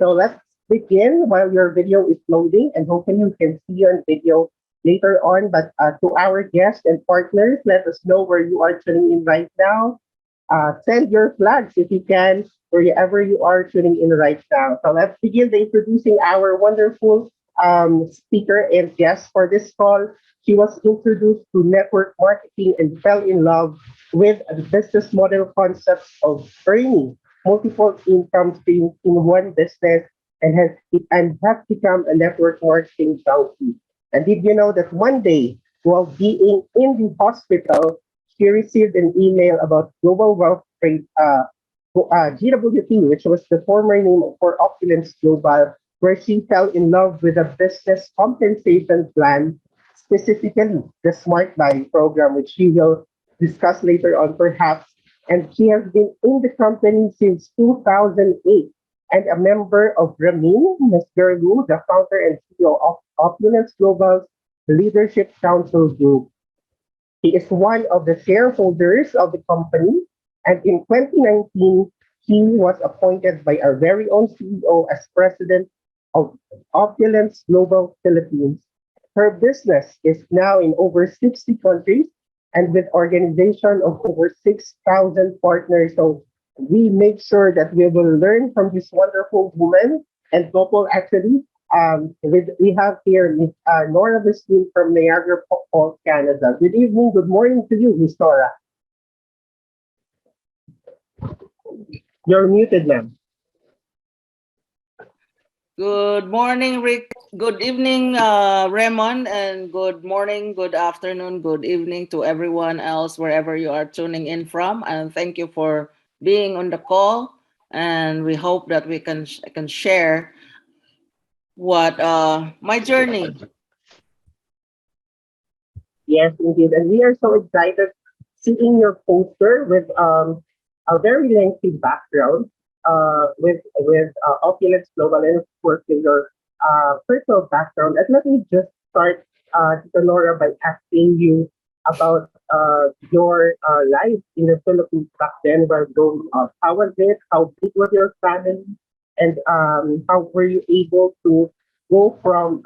so let's begin while your video is loading, and hopefully you can see on video later on. But to our guests and partners, let us know where you are tuning in right now. Send your flags if you can, wherever you are tuning in right now. So let's begin the introducing our wonderful speaker and guest for this call. She was introduced to network marketing and fell in love with the business model concepts of earning multiple income streams in one business and has become a network marketing junkie. And did you know that one day, while being in the hospital, she received an email about Global Wealth Trade, GWT, which was the former name for Opulence Global, where she fell in love with a business compensation plan, specifically the Smart Buy program, which she will discuss later on perhaps. And she has been in the company since 2008 and a member of Ramin, Ms. Gerlu, the founder and CEO of Opulence Global's Leadership Council Group. He is one of the shareholders of the company, and in 2019, he was appointed by our very own CEO as president of Opulence Global Philippines. Her business is now in over 60 countries and with organization of over 6,000 partners. So we make sure that we will learn from this wonderful woman and couple actually. We have here Miss Norah Bastien from Niagara Falls, Canada. Good evening, good morning to you, Miss Norah. You're muted, ma'am. Good morning, Rick. Good evening, Raymond, and good morning, good afternoon, good evening to everyone else wherever you are tuning in from. And thank you for being on the call. And we hope that we can share what my journey. Yes, indeed. And we are so excited seeing your poster with a very lengthy background with Opulence Global and of course with your personal background. And let me just start, Tita Nora, by asking you about your life in the Philippines back then while growing up. How was it? How big was your family? And how were you able to go from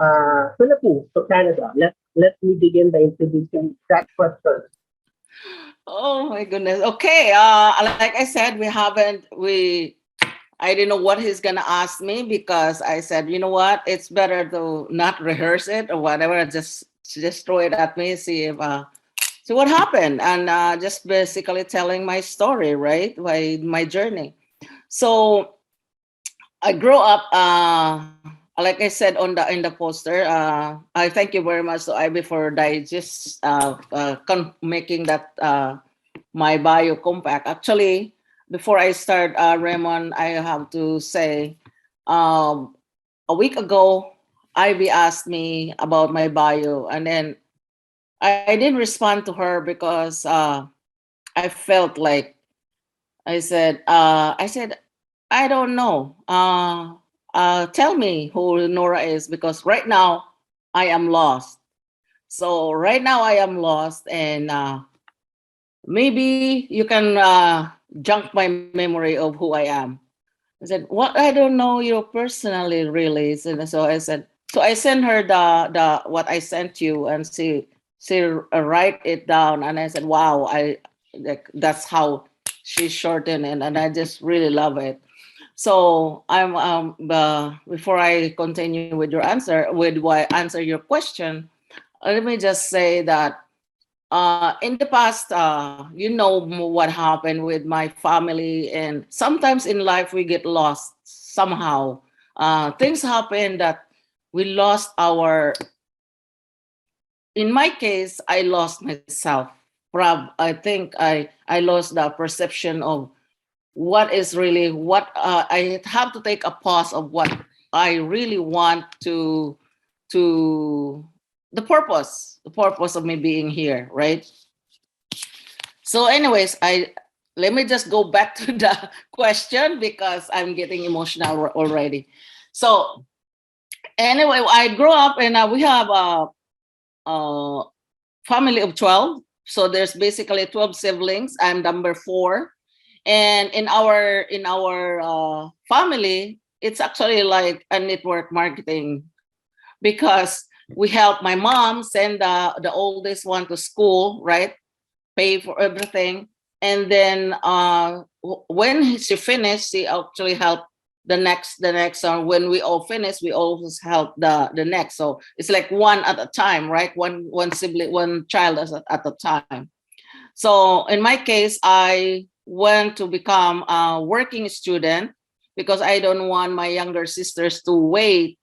Philippines to Canada? Let me begin by introducing that question. Oh my goodness. Okay. Like I said, I didn't know what he's gonna ask me because I said, you know what, it's better to not rehearse it or whatever. Just throw it at me, see what happened, and just basically telling my story, right? My journey. So I grew up, like I said on the in the poster. I thank you very much to Ivy for making that my bio compact. Actually, before I start, Raymond, I have to say, um, a week ago, Ivy asked me about my bio, and then I didn't respond to her because I felt like I said, I don't know. Tell me who Nora is because right now I am lost. So right now I am lost, and maybe you can junk my memory of who I am. I said, "What? I don't know you personally, really." So I said, so I sent her the what I sent you, and she write it down, and I said, "Wow, that's how she shortened it, and I just really love it." So I'm before I continue with your answer, with why answer your question, let me just say that in the past, what happened with my family, and sometimes in life we get lost somehow. Things happen that we lost our. In my case, I lost myself. I think I lost the perception of what is really what I have to take a pause of what I really want to the purpose of me being here, right? So, anyways, I let me just go back to the question because I'm getting emotional already. So, anyway, I grew up and we have a family of 12. So there's basically 12 siblings. I'm number four, and in our family, it's actually like a network marketing because we help my mom send the oldest one to school, right? Pay for everything. And then when she finished, she actually helped the next one. When we all finish, we always help the next. So it's like one at a time, right? One sibling, one child at a time. So in my case, I went to become a working student because I don't want my younger sisters to wait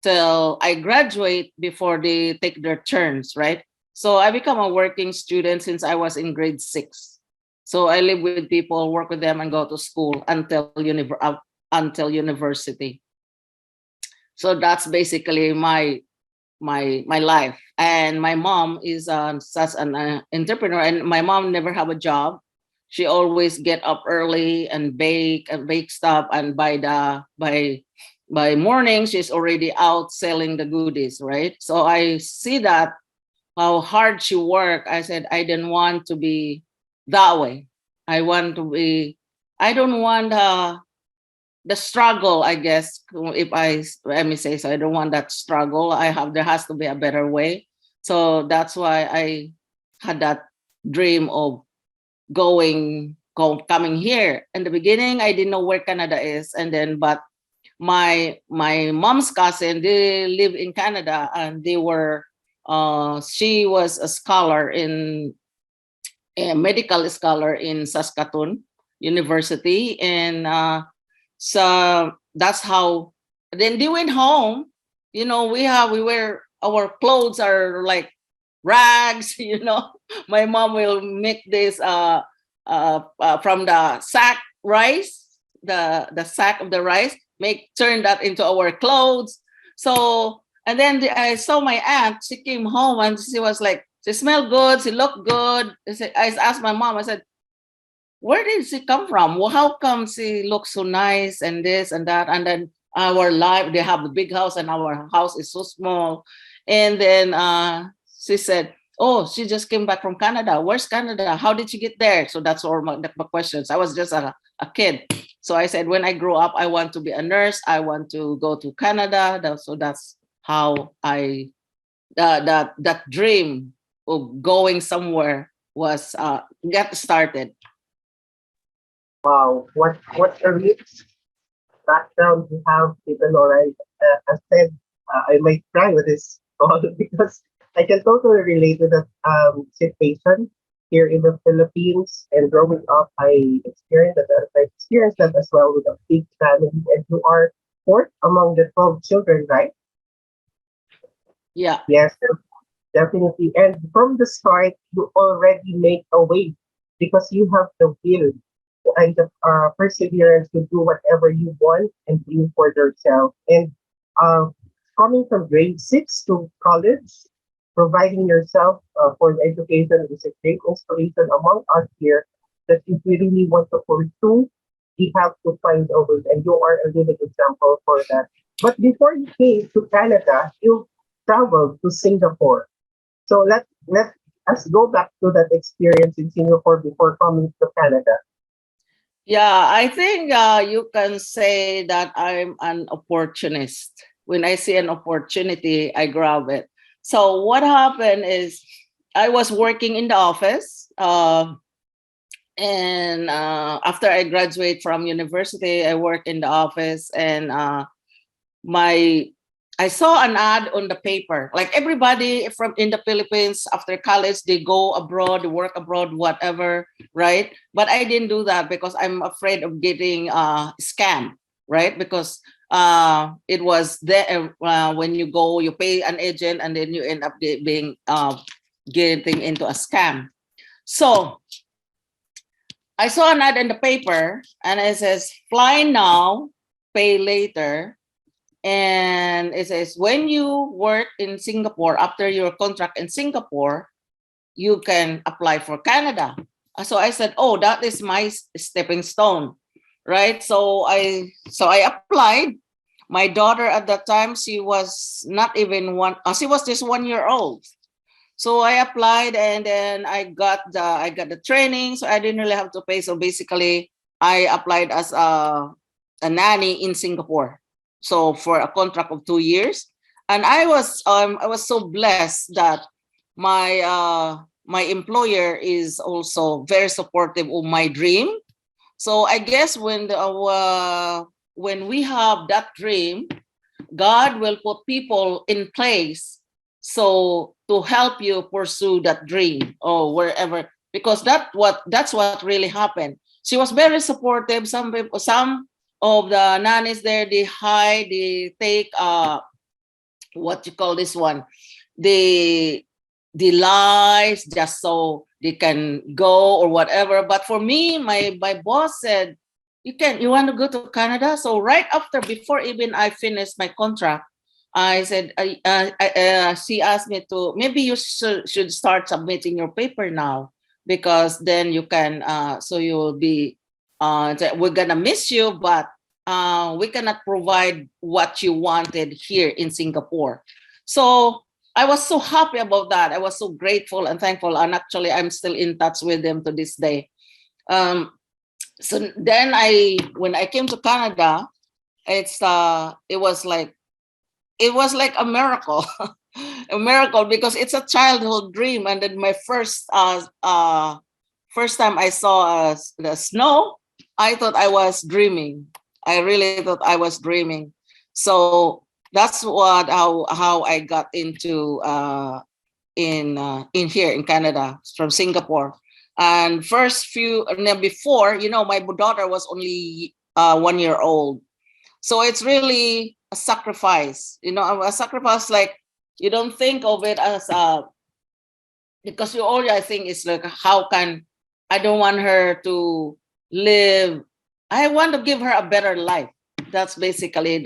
till I graduate before they take their turns, right? So I become a working student since I was in grade 6. So I live with people, work with them, and go to school until university. So that's basically my life. And my mom is such an entrepreneur, and my mom never have a job. She always get up early and bake stuff, and by morning she's already out selling the goodies, right? So I see that how hard she worked. I said I didn't want to be that way. I want to be. I don't want the struggle, I guess, if I let me say so. I don't want that struggle. There has to be a better way. So that's why I had that dream of coming here. In the beginning, I didn't know where Canada is, and then but my mom's cousin, they live in Canada, and they were she was a scholar in a medical scholar in Saskatoon University, and so that's how. Then they went home. We wear our clothes are like rags. My mom will make this from the sack rice, the sack of the rice, turn that into our clothes. So and then I saw my aunt. She came home and she was like, she smelled good, she looked good. I asked my mom. I said, where did she come from? Well, how come she looks so nice and this and that? And then our life, they have the big house and our house is so small. And then she said, oh, she just came back from Canada. Where's Canada? How did she get there? So that's all my questions. I was just a kid. So I said, when I grow up, I want to be a nurse. I want to go to Canada. So that's how that dream of going somewhere was get started. Wow, what a rich background you have, Tita Nora. As said, I might cry with this call because I can totally relate to that situation here in the Philippines. And growing up, I experienced that as well with a big family. And you are fourth among the 12 children, right? Yeah. Yes, definitely. And from the start, you already make a way because you have the will and the perseverance to do whatever you want and dream for yourself. And uh, coming from grade 6 to college, providing yourself for the education is a great inspiration among us here that if we really want to pursue, we have to find a way. And you are a living example for that. But before you came to Canada, you traveled to Singapore. So let us go back to that experience in Singapore before coming to Canada. Yeah, I think you can say that I'm an opportunist. When I see an opportunity, I grab it. So what happened is I was working in the office, and after I graduate from university, I work in the office, and my I saw an ad on the paper. Like everybody from in the Philippines after college, they go abroad, work abroad, whatever, right? But I didn't do that because I'm afraid of getting scammed, right? Because it was there when you go, you pay an agent, and then you end up being getting into a scam. So I saw an ad in the paper, and it says, "Fly now, pay later." And it says, when you work in Singapore, after your contract in Singapore, you can apply for Canada. So I said, oh, that is my stepping stone, right? So I applied. My daughter at that time, she was not even she was just 1 year old. So I applied, and then I got the training, so I didn't really have to pay. So basically, I applied as a nanny in Singapore. so for a contract of 2 years. And I was so blessed that my employer is also very supportive of my dream. So I guess when we have that dream, God will put people in place so to help you pursue that dream or wherever, because that's what really happened. She was very supportive. Some of the nannies there, they take what you call this one, they lies just so they can go or whatever. But for me, my boss said, you want to go to Canada? So right after, before even I finished my contract, I said, she asked me to, maybe you should start submitting your paper now, because then you can, so you will be, we're gonna miss you, but we cannot provide what you wanted here in Singapore. So I was so happy about that. I was so grateful and thankful. And actually, I'm still in touch with them to this day. Um, so then when I came to Canada, it was like a miracle, a miracle, because it's a childhood dream. And then my first time I saw the snow, I thought I was dreaming. I really thought I was dreaming. So that's how I got into in here in Canada from Singapore. And first few, and then before, my daughter was only 1 year old. So it's really a sacrifice, a sacrifice, like you don't think of it as because you all I think is like, how can, I don't want her to live, I want to give her a better life. That's basically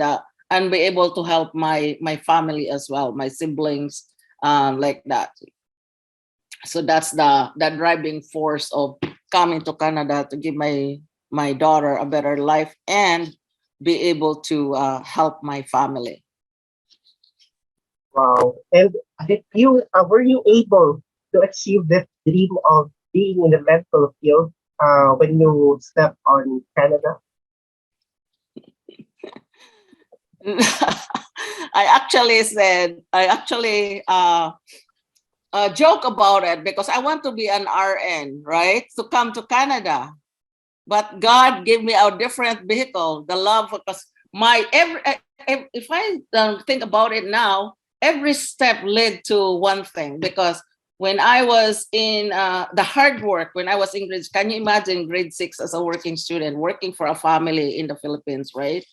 and be able to help my family as well, my siblings, like that. So that's the driving force of coming to Canada, to give my daughter a better life and be able to help my family. Wow. And did you were you able to achieve this dream of being in the medical field when you step on Canada? I actually joke about it, because I want to be an RN, right? To come to Canada. But God gave me a different vehicle, the love, because if I think about it now, every step led to one thing. Because when I was in the hard work, when I was in grade, can you imagine grade 6 as a working student, working for a family in the Philippines, right?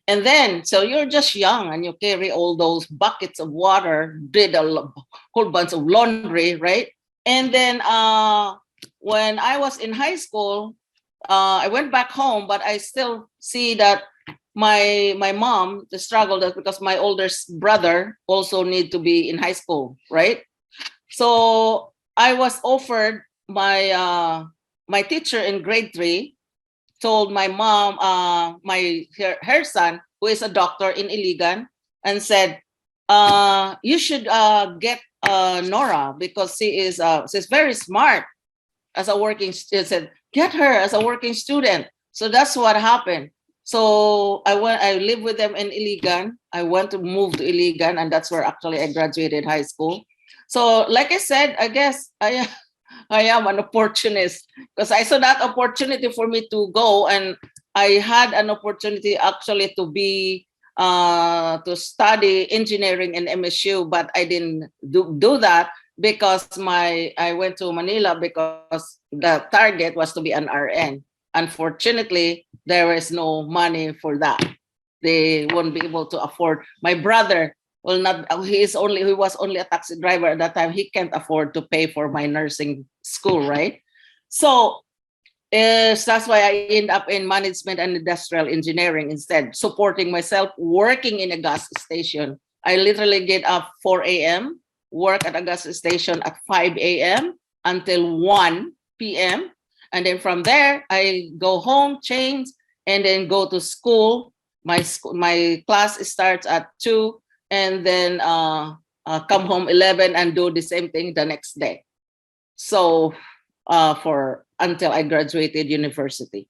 And then, so you're just young and you carry all those buckets of water, did a whole bunch of laundry, right? And then when I was in high school, I went back home, but I still see that my mom, the struggle, that because my older brother also need to be in high school, right? So I was offered my teacher in grade 3 told my mom, her son, who is a doctor in Iligan, and said, you should get Norah, because she's very smart as a working student. Said, get her as a working student. So that's what happened. So I lived with them in Iligan. I went to move to Iligan, and that's where actually I graduated high school. So like I said, I guess I am an opportunist, because I saw that opportunity for me to go, and I had an opportunity actually to study engineering in MSU, but I didn't do that, because I went to Manila because the target was to be an RN. Unfortunately, there is no money for that. They won't be able to afford. My brother will not. He was only a taxi driver at that time. He can't afford to pay for my nursing school, right? So that's why I end up in management and industrial engineering instead, supporting myself, working in a gas station. I literally get up 4 a.m., work at a gas station at 5 a.m. until 1 p.m. And then from there, I go home, change, and then go to school. My class starts at 2, and then come home 11 and do the same thing the next day. So for until I graduated university.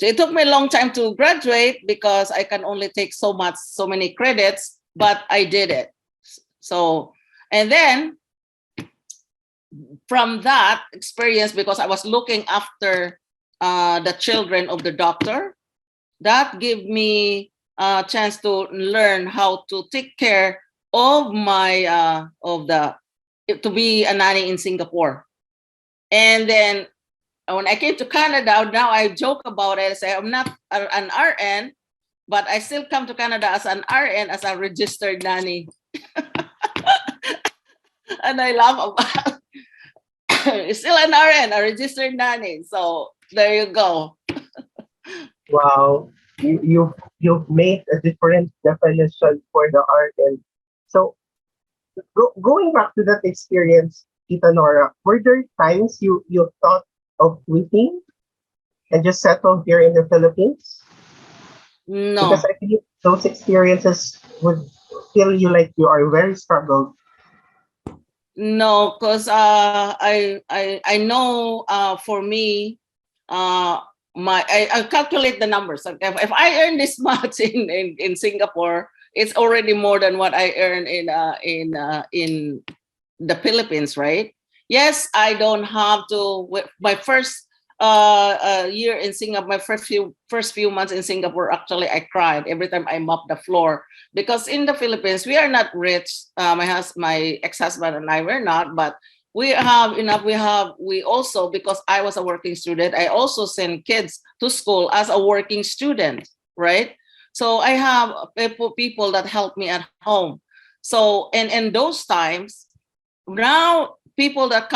So it took me a long time to graduate because I can only take so many credits, but I did it. So, and then from that experience, because I was looking after the children of the doctor, that gave me a chance to learn how to take care of my to be a nanny in Singapore. And then when I came to Canada, now I joke about it. I say I'm not an RN, but I still come to Canada as an RN, as a registered nanny. And I laugh about still an RN, a registered nanny. So there you go. Wow, you've made a different definition for the art. And so going back to that experience, Tita Nora, were there times you thought of quitting and just settle here in the Philippines? Because No, I believe those experiences would feel you like you are very struggled. no, because I know for me, uh I calculate the numbers. Like if I earn this much in Singapore, it's already more than what I earn in the Philippines, right? Yes, I don't have to. My first year in Singapore, my first few months in Singapore, actually, I cried every time I mopped the floor because in the Philippines we are not rich. My ex-husband and I were not, but we have enough. We also, because I was a working student, I also send kids to school as a working student, right? So I have people that help me at home. So and in those times, now people that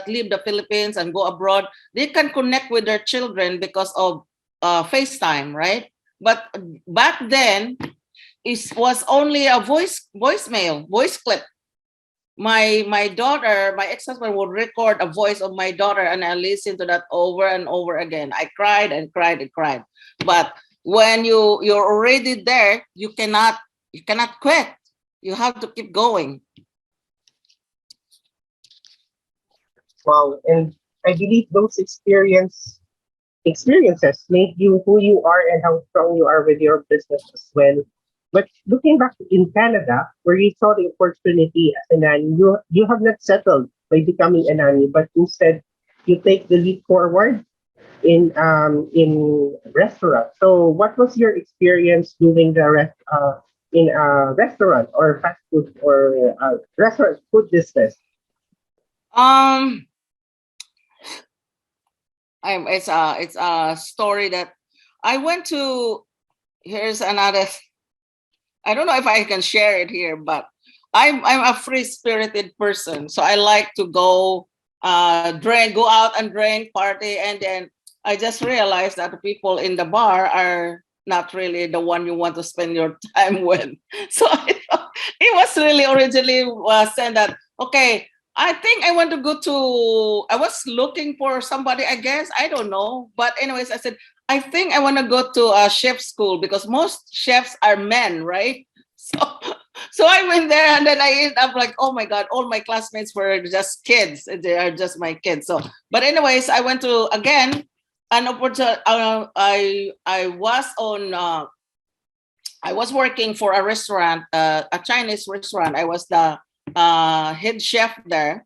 leave the Philippines and go abroad, they can connect with their children because of FaceTime, right? But back then, it was only a voice clip. My daughter, my ex-husband would record a voice of my daughter, and I listened to that over and over again. I cried and cried and cried. But when you're already there, you cannot quit. You have to keep going. Wow, and I believe those experiences made you who you are and how strong you are with your business as well. But looking back in Canada, where you saw the opportunity as a nanny, you have not settled by becoming a nanny, but instead you take the leap forward in restaurant. So what was your experience doing the in a restaurant or fast food or restaurant food business? Um, it's a story that I went to. Here's another. I don't know if I can share it here, but I'm a free spirited person, so I like to go out and drink, party, and then I just realized that the people in the bar are not really the one you want to spend your time with. So it was really originally said that okay. I think I want to go to. I was looking for somebody. I guess I don't know, but anyways, I said I think I want to go to a chef school because most chefs are men, right? So, so I went there and then I ended up like, oh my God, all my classmates were just kids. They are just my kids. So, but anyways, I went to again an opportunity. I was working for a restaurant, a Chinese restaurant. I was the head chef there,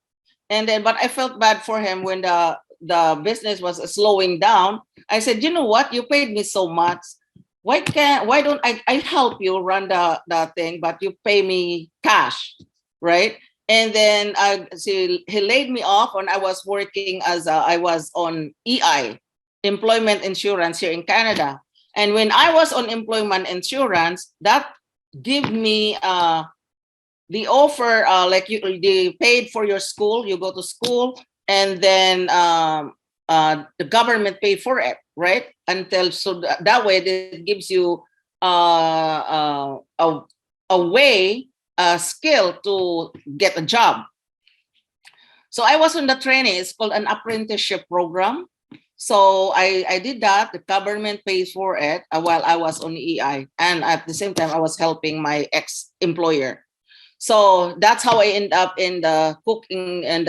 and then but I felt bad for him when the business was slowing down. I said, you know what? You paid me so much. Why don't I help you run the thing, but you pay me cash, right? And then he laid me off, and I was working I was on EI, employment insurance here in Canada. And when I was on employment insurance, that give me the offer like they paid for your school, you go to school, and then the government pay for it, right? Until so that way it gives you a way, a skill to get a job. So I was on the training. It's called an apprenticeship program. So I did that. The government pays for it while I was on EI, and at the same time I was helping my ex-employer. So that's how I end up in the cooking and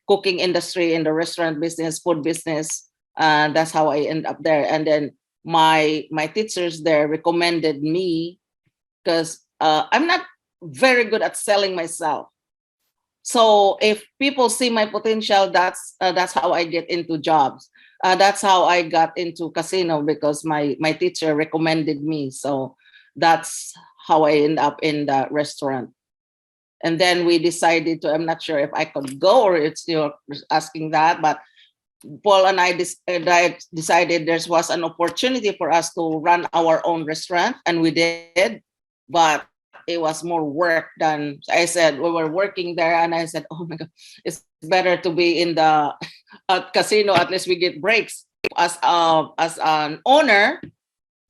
cooking industry, in the restaurant business, food business. and that's how I end up there. And then my teachers there recommended me because I'm not very good at selling myself. So if people see my potential, that's how I get into jobs. That's how I got into casino because my teacher recommended me. So that's how I end up in the restaurant. And then we decided to. I'm not sure if I could go or it's you're asking that, but Paul and I decided there was an opportunity for us to run our own restaurant, and we did. But it was more work than I said. We were working there, and I said, "Oh my God, it's better to be in the at casino. At least we get breaks as an owner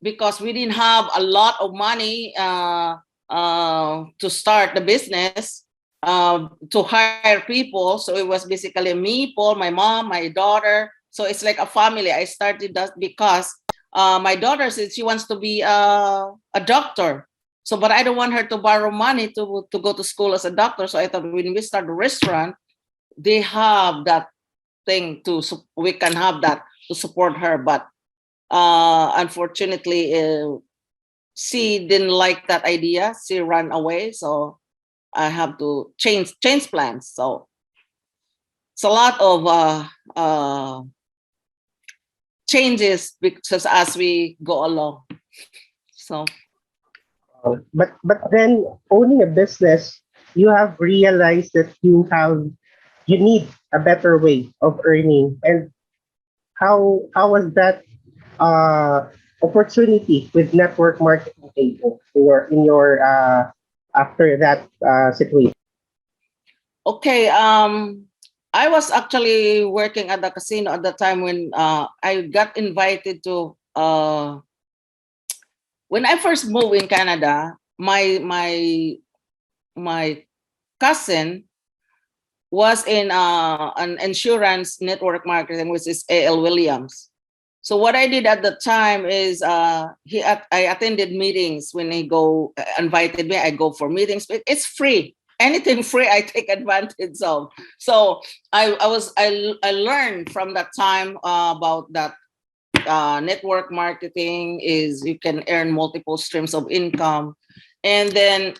because we didn't have a lot of money to start the business." To hire people. So it was basically me, Paul, my mom, my daughter. So it's like a family. I started that because my daughter said she wants to be a doctor. So, but I don't want her to borrow money to go to school as a doctor. So I thought when we start a restaurant, they have that thing we can have that to support her. But unfortunately, she didn't like that idea. She ran away. So I have to change plans. So it's a lot of changes because as we go along. So But then owning a business, you have realized that you need a better way of earning. And how was that uh, opportunity with network marketing table in your after that situation? okay, I was actually working at the casino at the time when I got invited to. When I first moved in Canada, my cousin was in an insurance network marketing, which is A.L. Williams. So what I did at the time is I attended meetings when he invited me. I go for meetings, but it's free. Anything free, I take advantage of. So I learned from that time about that network marketing is you can earn multiple streams of income, and then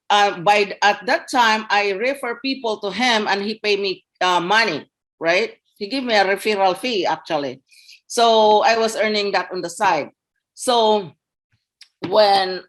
by at that time I refer people to him and he pay me money, right? He give me a referral fee actually. So I was earning that on the side. So when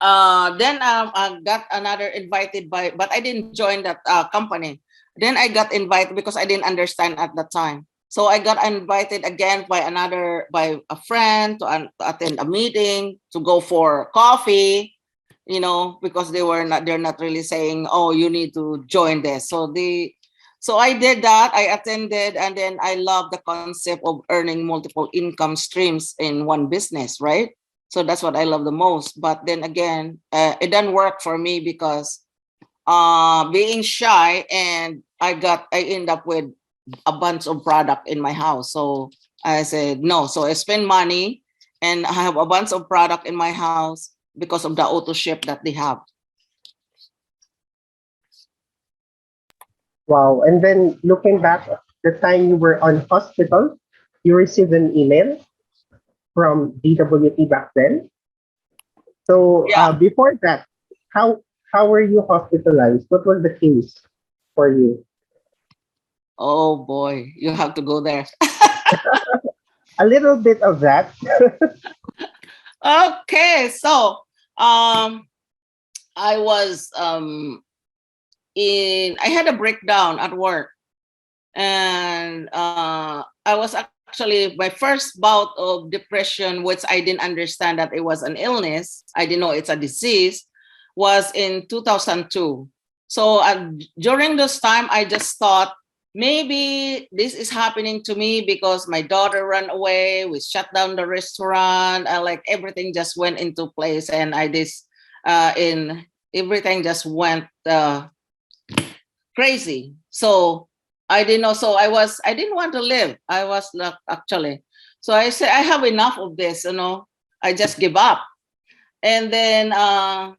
then I got another invited by, but I didn't join that company. Then I got invited because I didn't understand at the time. So I got invited again by a friend to attend a meeting, to go for coffee, because they're not really saying, oh, you need to join this. So I did that. I attended, and then I love the concept of earning multiple income streams in one business, right? So that's what I love the most. But then again, it doesn't work for me because being shy, and I end up with a bunch of product in my house. So I said no. So I spend money, and I have a bunch of product in my house because of the auto ship that they have. Wow. And then looking back, the time you were on hospital, you received an email from DWT back then. So Yeah. before that, how were you hospitalized? What was the case for you? Oh boy, you have to go there. A little bit of that. Okay, so um, I was I had a breakdown at work, and I was actually my first bout of depression, which I didn't understand that it was an illness. I didn't know it's a disease. Was in 2002. So during this time, I just thought maybe this is happening to me because my daughter ran away. We shut down the restaurant. Like everything just went into place, and I this in everything just went crazy. So I didn't know. So I didn't want to live. I was like, actually. So I said, I have enough of this, I just give up. And then I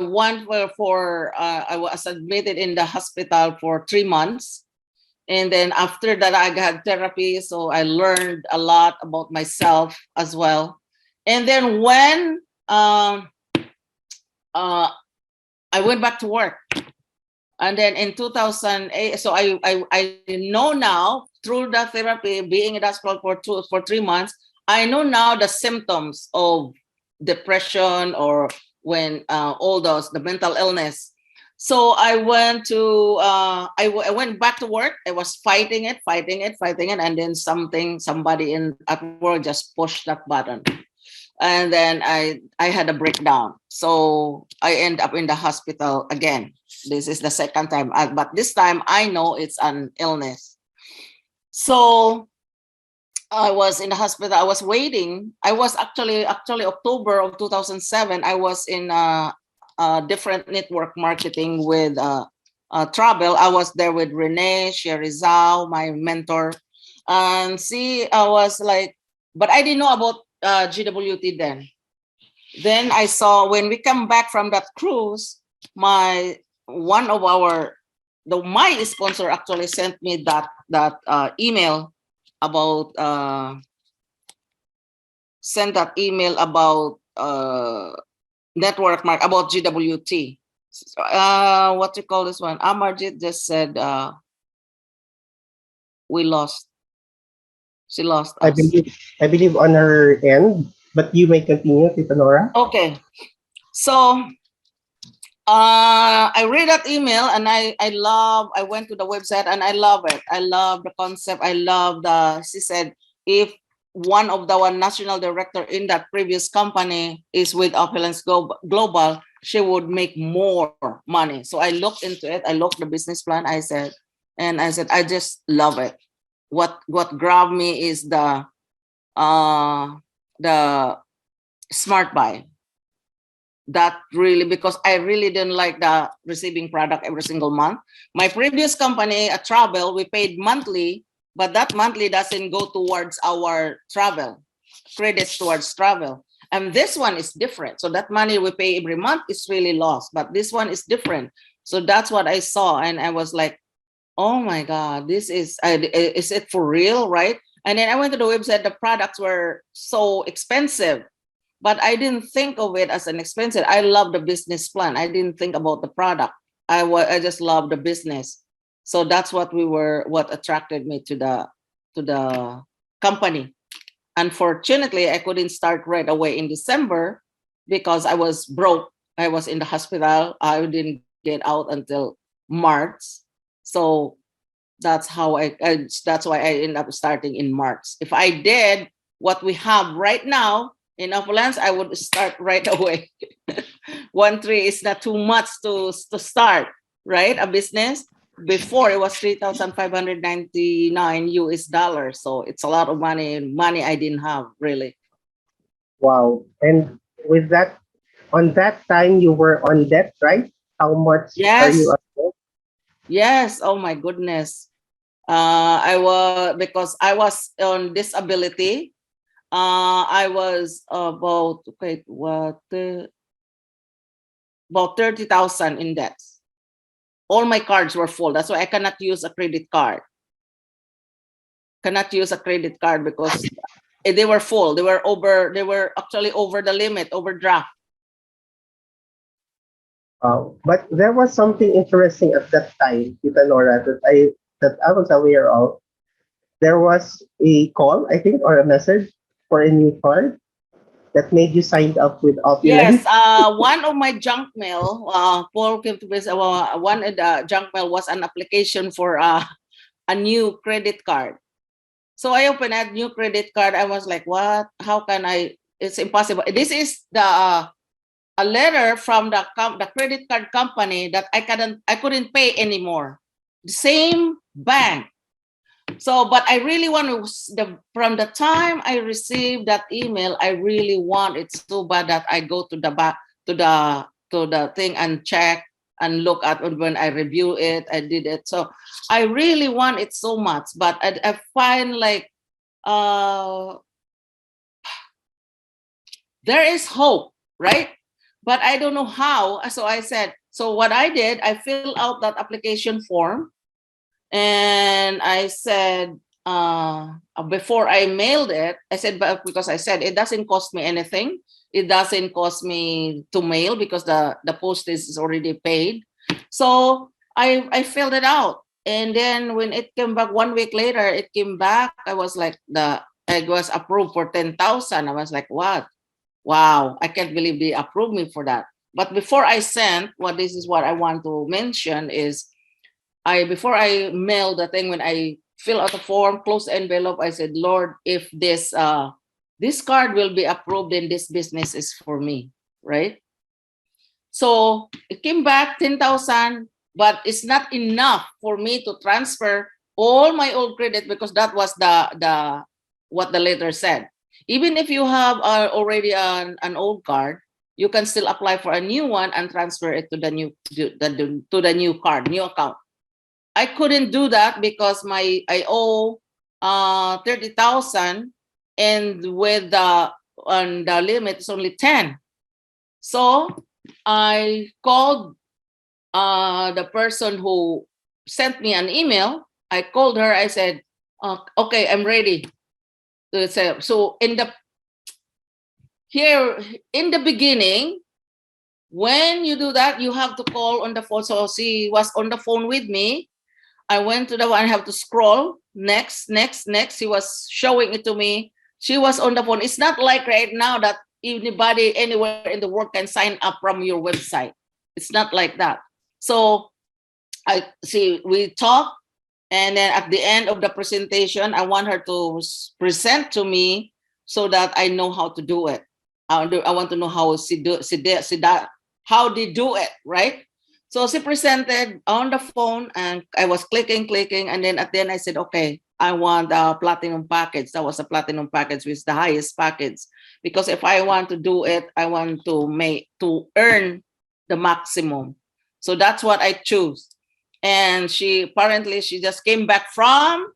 went I was admitted in the hospital for 3 months. And then after that, I got therapy. So I learned a lot about myself as well. And then when uh, I went back to work, and then in 2008, so I know now through the therapy, being in the hospital for 3 months, I know now the symptoms of depression, or when all those the mental illness. So I went to I went back to work. I was fighting it, and then somebody in at work just pushed that button, and then I had a breakdown. So I end up in the hospital again. This is the second time, but this time I know it's an illness. So I was in the hospital. I was waiting. I was actually October of 2007. I was in a different network marketing with travel. I was there with Renee Sherizao, my mentor, and see, I was like, but I didn't know about GWT then. Then I saw when we come back from that cruise, my one of our my sponsor actually sent me that email about sent that email about network mark about GWT. What you call this one? Amarjit just said we lost. She lost I us. believe I believe on her end, but you may continue, Tita Nora. Okay. So I read that email, and I went to the website and I love it. I love the concept. I love she said, if one of the one national director in that previous company is with Opulence Global, she would make more money. So I looked into it. I looked the business plan. I said, I just love it. What grabbed me is the smart buy. That really, because I really didn't like the receiving product every single month. My previous company, a travel, we paid monthly, but that monthly doesn't go towards our travel, credits towards travel. And this one is different. So that money we pay every month is really lost, but this one is different. So that's what I saw. And I was like, oh my God, is it for real, right? And then I went to the website, the products were so expensive, but I didn't think of it as an expensive. I love the business plan. I didn't think about the product. I just love the business. So that's what attracted me to the company. Unfortunately, I couldn't start right away in December because I was broke. I was in the hospital. I didn't get out until March. So that's why I ended up starting in March. If I did what we have right now in Opulence, I would start right away. 1.3 is not too much to start, right? A business. Before it was 3,599 US dollars. So it's a lot of money I didn't have really. Wow. And with that, on that time, you were on debt, right? How much are you Yes, on debt? yes. Oh my goodness. I was because I was on disability. I was about okay, about 30,000 in debt. All my cards were full. That's why I cannot use a credit card. Cannot use a credit card because they were full. They were over. They were actually over the limit, overdraft. But there was something interesting at that time, Tita Nora, that I was aware of. There was a call, I think, or a message for a new card that made you sign up with Yes, Opulence. one of my junk mail, Paul came to visit. One of the junk mail was an application for a new credit card. So I opened a new credit card. I was like, what? How can I? It's impossible. This is a letter from the credit card company that I couldn't pay anymore. The same bank. So, but I really want to, from the time I received that email, I really want it so bad that I go to the back, to the thing and check and look at it when I review it. I did it. So I really want it so much, but I find like, uh, there is hope, right? But I don't know how. So I said, so what I did, I filled out that application form. And I said, before I mailed it, I said, but because I said it doesn't cost me anything. It doesn't cost me to mail because the postage is already paid. So I filled it out. And then when it came back 1 week later, it came back. I was like, the egg was approved for 10,000. I was like, what? Wow, I can't believe they approved me for that. But before I sent, this is what I want to mention is, before I mailed the thing, when I fill out the form, close the envelope, I said, Lord, if this card will be approved, then this business is for me, right? So it came back 10,000, but it's not enough for me to transfer all my old credit, because that was the what the letter said. Even if you have already an old card, you can still apply for a new one and transfer it to the new card, new account. I couldn't do that because I owe 30,000, and with the limit is only 10. So I called the person who sent me an email. I called her. I said, okay, I'm ready to say. So in the beginning, when you do that, you have to call on the phone. So she was on the phone with me. I went to the one, I have to scroll. Next, next, next. She was showing it to me. She was on the phone. It's not like right now that anybody anywhere in the world can sign up from your website. It's not like that. So we talk, and then at the end of the presentation, I want her to present to me so that I know how to do it. I want to know how how they do it, right? So she presented on the phone, and I was clicking, and then at the end I said, okay, I want a platinum package. That was a platinum package, which is the highest package, because if I want to do it, I want to earn the maximum. So that's what I choose. And she just came back from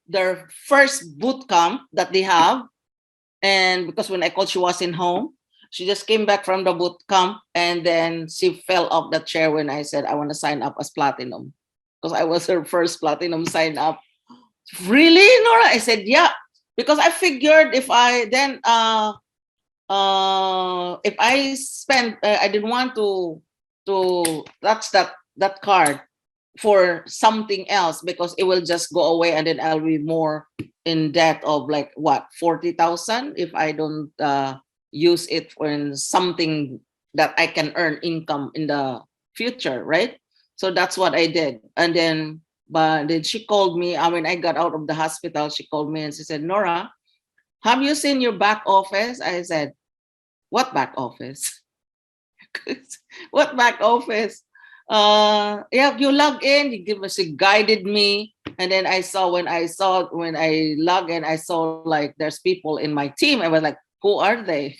their first boot camp that they have. And because when I called, she wasn't home. She just came back from the boot camp, and then she fell off the chair when I said I want to sign up as platinum, because I was her first platinum sign up. Really, Nora? I said, yeah, because I figured if I spend, I didn't want to touch that card for something else, because it will just go away, and then I'll be more in debt of like what, 40,000 if I don't use it for something that I can earn income in the future, right? So that's what I did. And then, but then she called me. When I got out of the hospital, she called me and she said, Nora, have you seen your back office? I said, what back office? What back office? Yeah, you log in, you give us, she guided me. And then when I log in, I saw like there's people in my team. I was like, who are they?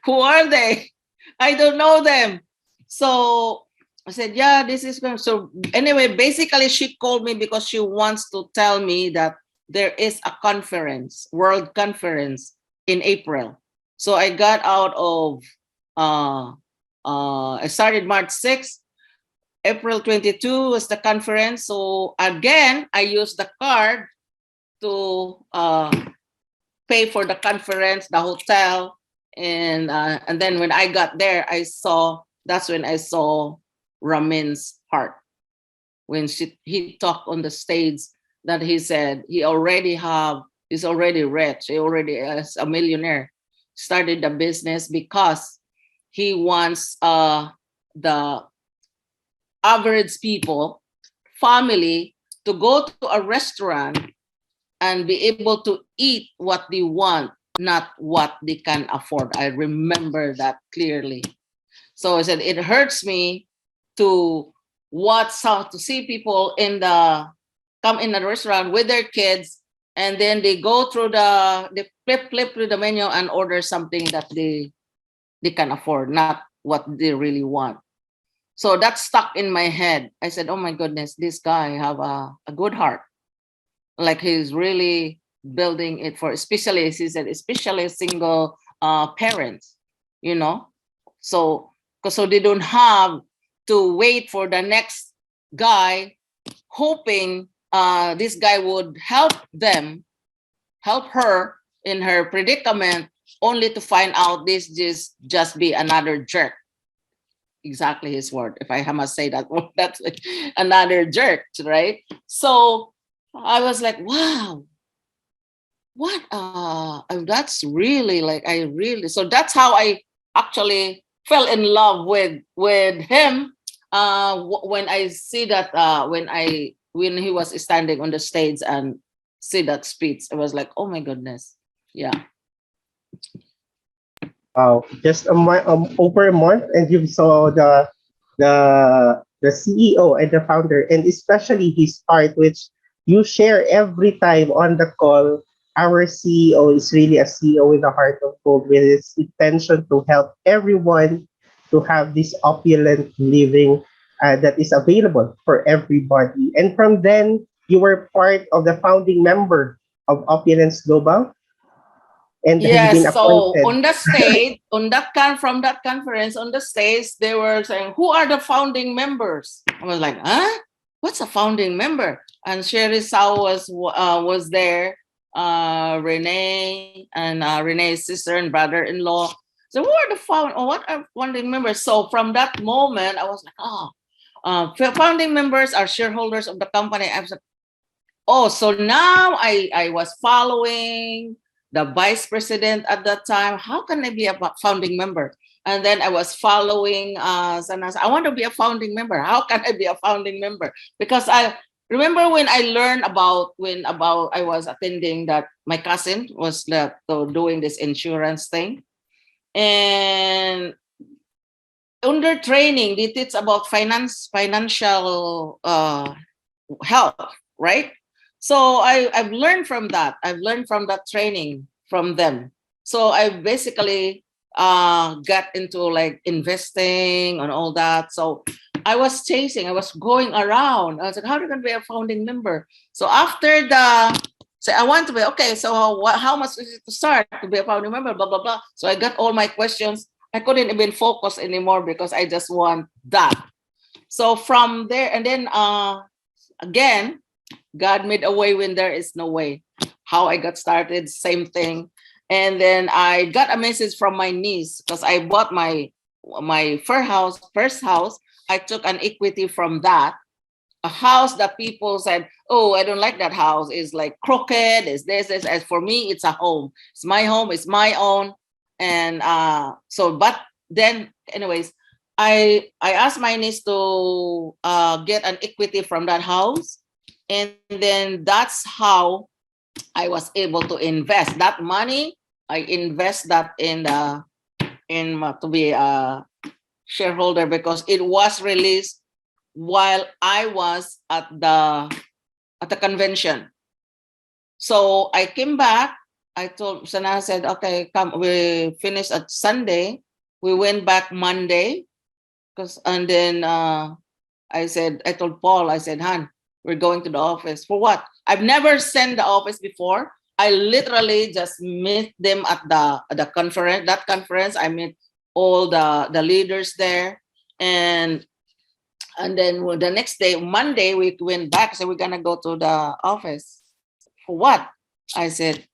Who are they? I don't know them. So I said, yeah, this is going. So anyway, basically she called me because she wants to tell me that there is a conference, world conference in April. So I got out of, I started March 6th. April 22 was the conference. So again, I used the card to pay for the conference, the hotel, and then when I got there, that's when I saw Ramin's heart. When he talked on the stage, that he said he's already rich, he already is a millionaire, started the business because he wants the average people, family, to go to a restaurant and be able to eat what they want, not what they can afford. I remember that clearly. So I said, it hurts me to to see people come in the restaurant with their kids, and then they go through they flip through the menu and order something that they can afford, not what they really want. So that stuck in my head. I said, oh my goodness, this guy have a good heart. Like he's really building it for, especially, he said, especially single parents, you know? So they don't have to wait for the next guy hoping this guy would help her in her predicament, only to find out this just be another jerk. Exactly his word. If I must say that word, that's another jerk, right? So I was like, wow, what? That's really like I really. So that's how I actually fell in love with him. When I see that, when he was standing on the stage and see that speech, I was like, oh my goodness, yeah. Wow, just over a month, and you saw the CEO and the founder, and especially his heart, which you share every time on the call. Our CEO is really a CEO with a heart of gold, with his intention to help everyone to have this opulent living that is available for everybody. And from then, you were part of the founding member of Opulence Global and has been Yes, so appointed. on the stage, from that conference, on the stage, they were saying, "Who are the founding members?" I was like, "Huh? What's a founding member?" And Sherry Sao was there, Renee and Renee's sister and brother-in-law. So who are the what are founding members? So from that moment, I was like, "Oh, founding members are shareholders of the company." I was like, oh, so now I was following the vice president at that time. How can I be a founding member? And then I was following and I said, I want to be a founding member. How can I be a founding member? Because I remember when I learned about I was attending that my cousin was doing this insurance thing. And under training, they teach about financial health, right? So I've learned from that. I've learned from that training from them. So I basically got into like investing and all that. So I was going around. I was like, how do I be a founding member? So after so I want to be, okay, so how much is it to start to be a founding member, blah, blah, blah. So I got all my questions. I couldn't even focus anymore because I just want that. So from there, and then again, God made a way when there is no way. How I got started, same thing. And then I got a message from my niece because I bought my first house. I took an equity from that. A house that people said, oh, I don't like that house. It's like crooked, it's this. As for me, it's a home. It's my home, it's my own. And but then anyways, I asked my niece to get an equity from that house. And then that's how I was able to invest that money. I invest that to be a shareholder because it was released while I was at the convention. So I came back. I told Sana, said, okay, come. We finished at Sunday. We went back Monday, and then I told Paul, I said, Han, we're going to the office. For what? I've never seen the office before. I literally just meet them at the conference. That conference, I met all the leaders there. And then the next day, Monday, we went back. So we're gonna go to the office. For what? I said,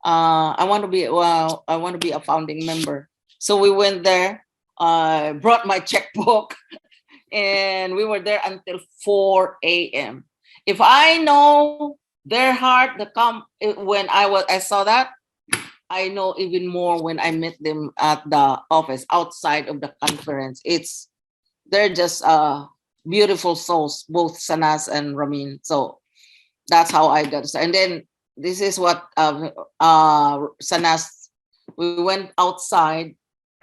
I want to be a founding member. So we went there. I brought my checkbook, and we were there until 4 a.m. If I know their heart, when I saw that, I know even more when I met them at the office outside of the conference. They're just beautiful souls, both Sanas and Ramin. So that's how I got started. And then this is what Sanas. We went outside,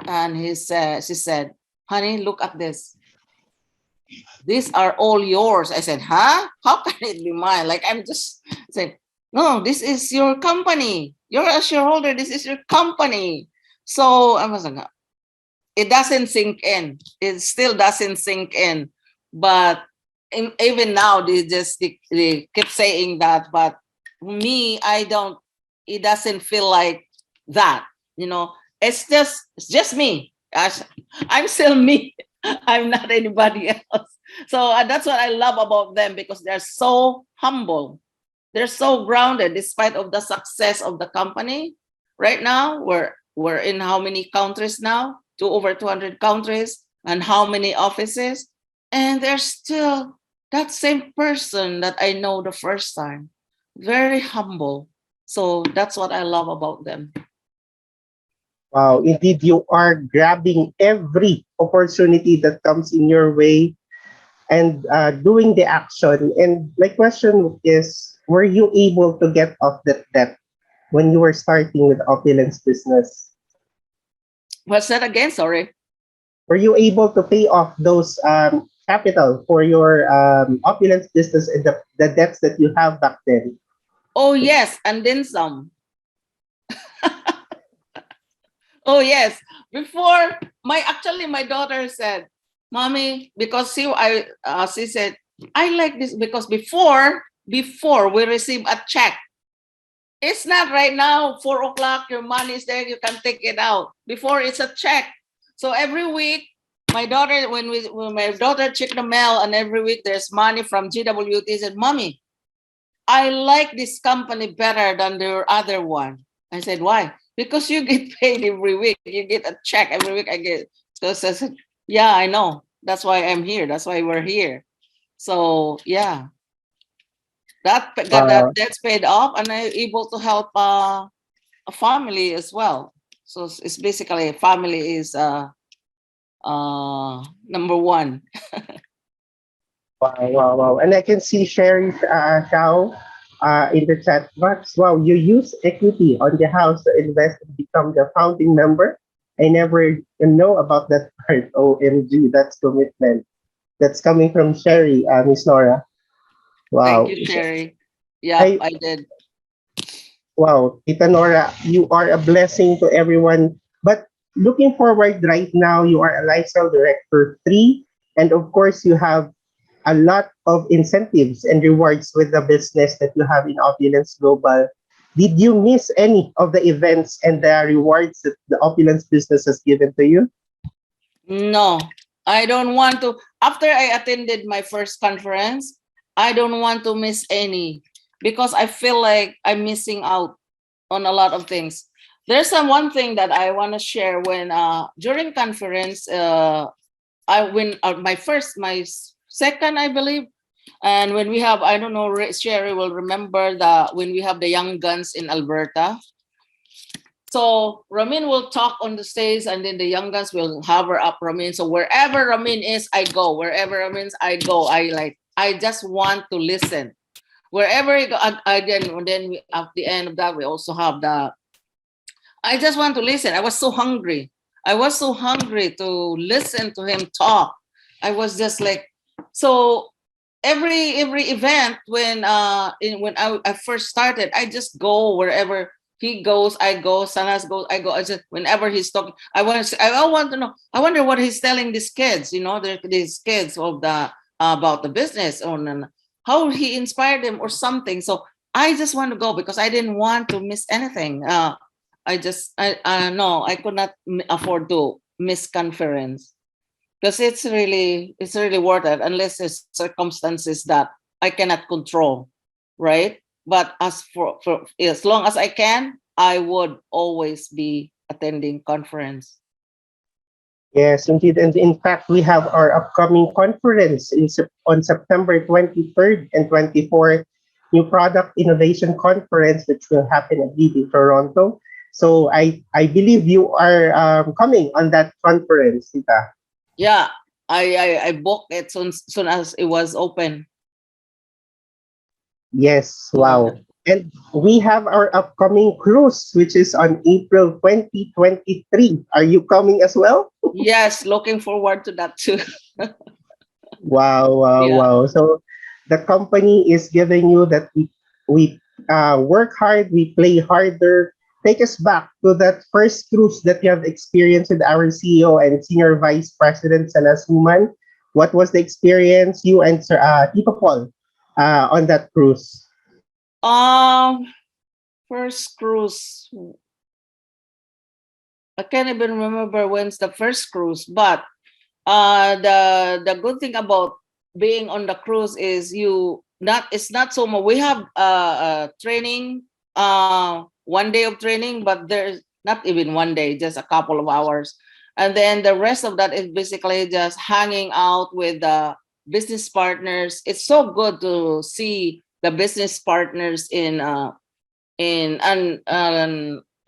and she said, "Honey, look at this. These are all yours." I said, huh? How can it be mine? Like I'm just saying, no, this is your company. You're a shareholder. This is your company. So I was like, it doesn't sink in. It still doesn't sink in. But even now, they keep saying that. But me, I don't. It doesn't feel like that. You know, it's just me. I'm still me. I'm not anybody else. So that's what I love about them because they're so humble. They're so grounded despite of the success of the company. Right now, we're in how many countries now? To over 200 countries and how many offices? And they're still that same person that I know the first time. Very humble. So that's what I love about them. Wow, indeed, you are grabbing every opportunity that comes in your way and doing the action. And my question is, were you able to get off that debt when you were starting with Opulence business? What's that again? Sorry. Were you able to pay off those capital for your Opulence business and the debts that you have back then? Oh yes, and then some. Oh yes. Before my daughter said, "Mommy," because she said, "I like this because before we receive a check. It's not right now 4 o'clock. Your money is there. You can take it out. Before it's a check. So every week, when my daughter check the mail, and every week there's money from GWT. Said, "Mommy, I like this company better than the other one." I said, "Why?" "Because you get paid every week. You get a check every week." I get. So I said, "Yeah, I know. That's why I'm here. That's why we're here." So yeah, Uh, that's paid off, and I'm able to help a family as well. So it's basically family is number one. wow, wow, wow. And I can see Sherry's Shao in the chat box. Wow, you use equity on the house to invest and become the founding member. I never know about that part. OMG, that's commitment. That's coming from Sherry, Miss Nora. Thank Wow. you, Sherry. Yep, I I did. Wow, Tita Nora, you are a blessing to everyone. But looking forward right now, you are a lifestyle director three, and of course, you have a lot of incentives and rewards with the business that you have in Opulence Global. Did you miss any of the events and the rewards that the Opulence business has given to you? No, I don't want to. After I attended my first conference, I don't want to miss any because I feel like I'm missing out on a lot of things. There's some one thing that I want to share when during conference I when my second, I believe, and when we have, I don't know, Sherry will remember the when we have the young guns in Alberta. So Ramin will talk on the stage, and then the young guns will hover up Ramin. So wherever Ramin is, I go. Wherever Ramin is, I go. I just want to listen. Wherever I go, at the end of that, we also have the. I just want to listen. I was so hungry. I was so hungry to listen to him talk. I was just like, so every event when I first started, I just go wherever he goes. I go. Sanas goes. I go. I just whenever he's talking, I want to know. I wonder what he's telling these kids. These kids of the about the business or how he inspired them or something. So I just want to go because I didn't want to miss anything. I no, I could not afford to miss conference because it's really worth it unless there's circumstances that I cannot control, right? But for as long as I can, I would always be attending conference. Yes, indeed. And in fact, we have our upcoming conference on September 23rd and 24th, New Product Innovation Conference, which will happen, I believe, in Toronto. So I believe you are coming on that conference, Tita. Yeah, I booked it soon as it was open. Yes, Yeah. wow. And we have our upcoming cruise, which is on April 2023. Are you coming as well? Yes, looking forward to that too. Wow, wow, Yeah. wow. So the company is giving you that we work hard, we play harder. Take us back to that first cruise that you have experienced with our CEO and Senior Vice President Salas Human. What was the experience you and Tito Paul on that cruise? Um, First cruise. I can't even remember when's the first cruise, but the good thing about being on the cruise is you not it's not so much we have training, 1 day of training, but there's not even 1 day, just a couple of hours, and then the rest of that is basically just hanging out with the business partners. It's so good to see the business partners in a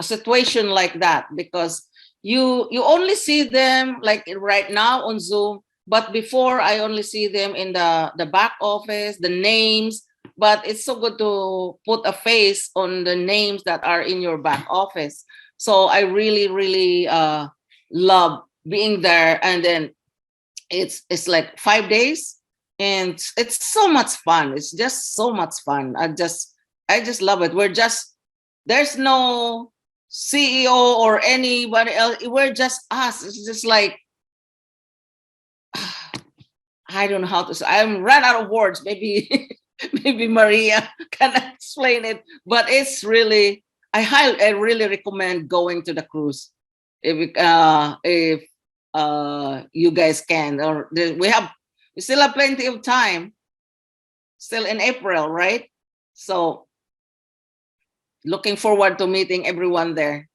situation like that, because you only see them like right now on Zoom, but before I only see them in the back office, the names. But it's so good to put a face on the names that are in your back office. So I really really love being there. And then it's like 5 days, and it's so much fun. It's just so much fun. I just love it. We're just there's no CEO or anybody else. We're just us. It's just like I don't know how to say. I'm run out of words. Maybe maybe Maria can explain it. But it's really I really recommend going to the cruise if you guys can. We still have plenty of time. Still in April, right? So looking forward to meeting everyone there.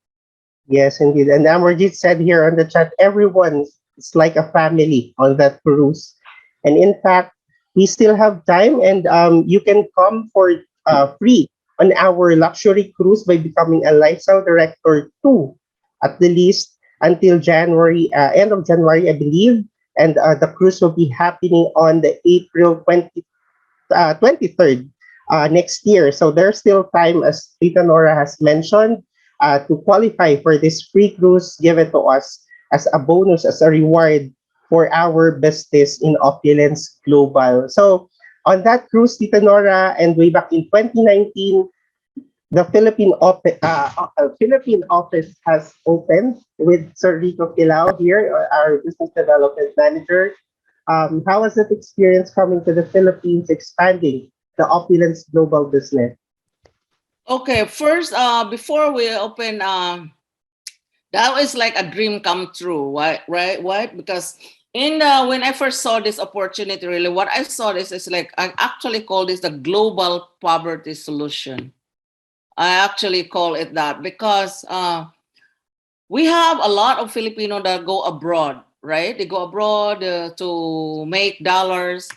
Yes, indeed. And Amarjit said here on the chat, everyone is like a family on that cruise. And in fact, we still have time, and you can come for free on our luxury cruise by becoming a lifestyle director too, at the least until January, end of January, I believe. And the cruise will be happening on the April 23rd next year. So there's still time, as Tita Nora has mentioned, to qualify for this free cruise given to us as a bonus, as a reward for our business in Opulence Global. So on that cruise, Tita Nora, and way back in 2019, the Philippine office has opened with Sir Rico Kilao here, our business development manager. How was that experience coming to the Philippines, expanding the Opulence global business? Okay, first, before we open, that was like a dream come true. Why? Right? What? Because when I first saw this opportunity, really, what I saw this is like I actually call this the global poverty solution. I actually call it that because we have a lot of Filipino that go abroad, right? They go abroad to make dollars.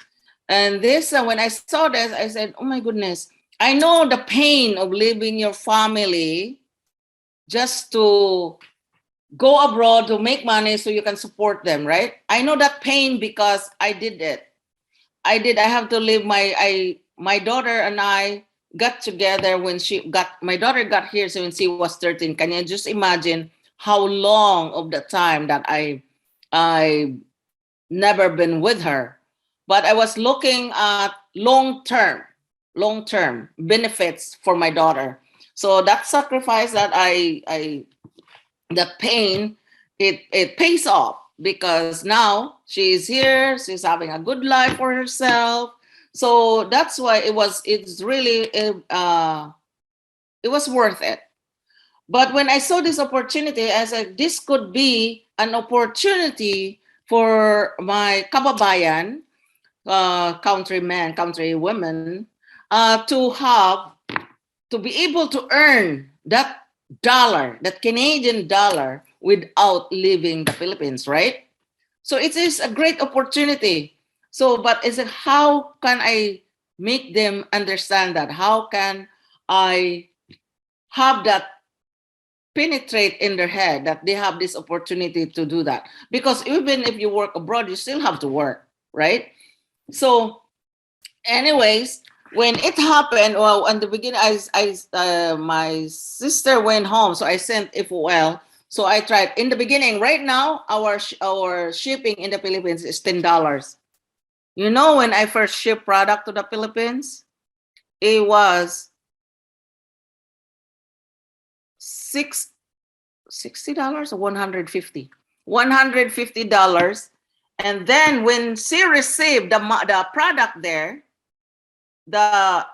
And this, when I saw this, I said, oh my goodness, I know the pain of leaving your family just to go abroad to make money so you can support them, right? I know that pain because I did it. I have to leave my daughter and I got together when my daughter got here, so when she was 13. Can you just imagine how long of the time that I never been with her? But I was looking at long term benefits for my daughter. So that sacrifice that the pain, it pays off because now she's here, she's having a good life for herself. So that's why it's really it was worth it. But when I saw this opportunity, I said this could be an opportunity for my kababayan, countrymen, countrywomen, to be able to earn that dollar, that Canadian dollar, without leaving the Philippines, right? So it is a great opportunity. So, but is it how can I make them understand that? How can I have that penetrate in their head that they have this opportunity to do that? Because even if you work abroad, you still have to work, right? So anyways, when it happened, well, in the beginning, my sister went home, so I sent FOL. So I tried in the beginning. Right now, our shipping in the Philippines is $10. You know, when I first shipped product to the Philippines, it was six $60 or 150. $150, and then when she received the product there, the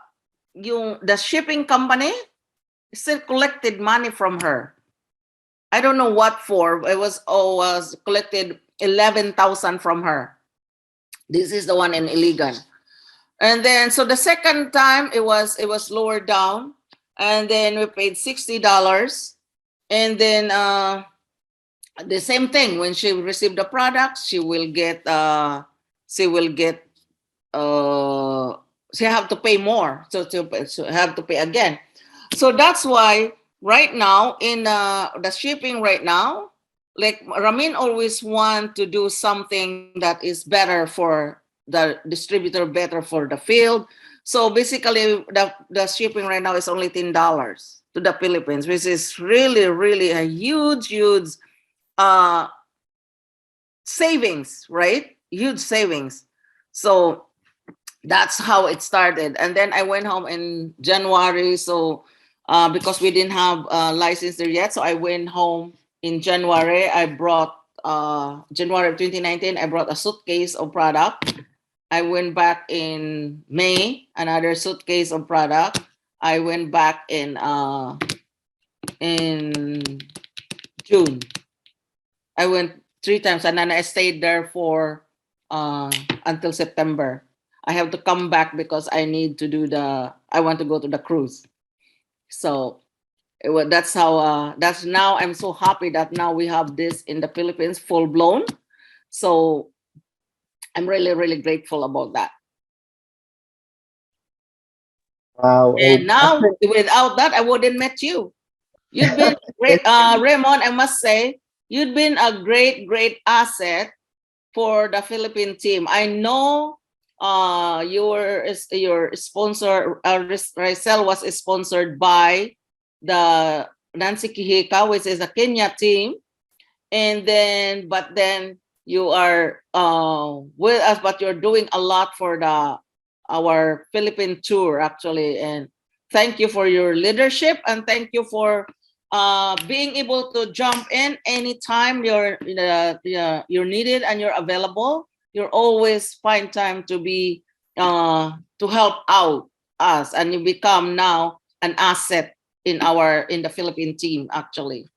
the shipping company still collected money from her. I don't know what for. It was collected 11,000 from her. This is the one in Iligan. And then so the second time it was lowered down, and then we paid $60. And then the same thing, when she received the product, she will get uh she have to pay more, so have to pay again. So that's why right now in the shipping right now, like Ramin always want to do something that is better for the distributor, better for the field. So basically the shipping right now is only $10 to the Philippines, which is really, really a huge uh savings, right? Huge savings. So that's how it started. And then I went home in January. So because we didn't have a license there yet, so I went home in January. I brought January of 2019. I brought a suitcase of product. I went back in May, another suitcase of product. I went back in June. I went 3 times, and then I stayed there for until September. I have to come back because I need to do I want to go to the cruise. So that's how, that's now I'm so happy that now we have this in the Philippines full blown. So I'm really, really grateful about that. Wow. And And now after without that, I wouldn't met you. You'd been great, yes, Raymond, I must say, you'd been a great asset for the Philippine team. I know your sponsor, Rysel was sponsored by the Nancy Kihika, which is a Kenya team. And then, but then you are with us, but you're doing a lot for our Philippine tour, actually. And thank you for your leadership, and thank you for being able to jump in anytime you're needed and you're available. You're always find time to be to help out us, and you become now an asset in the Philippine team, actually.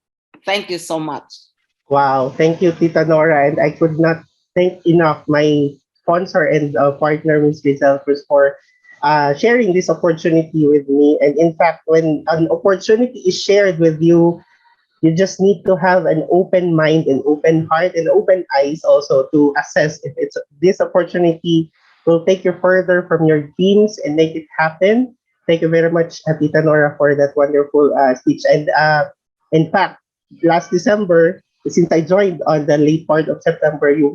Thank you so much. wow. Thank you, Tita Nora. And I could not thank enough my sponsor and partner, Ms. Rizal Cruz, for sharing this opportunity with me. And in fact, when an opportunity is shared with you, you just need to have an open mind and open heart and open eyes also to assess if it's this opportunity will take you further from your dreams and make it happen. Thank you very much, Tita Nora, for that wonderful speech. And in fact, last December, since I joined on the late part of September, you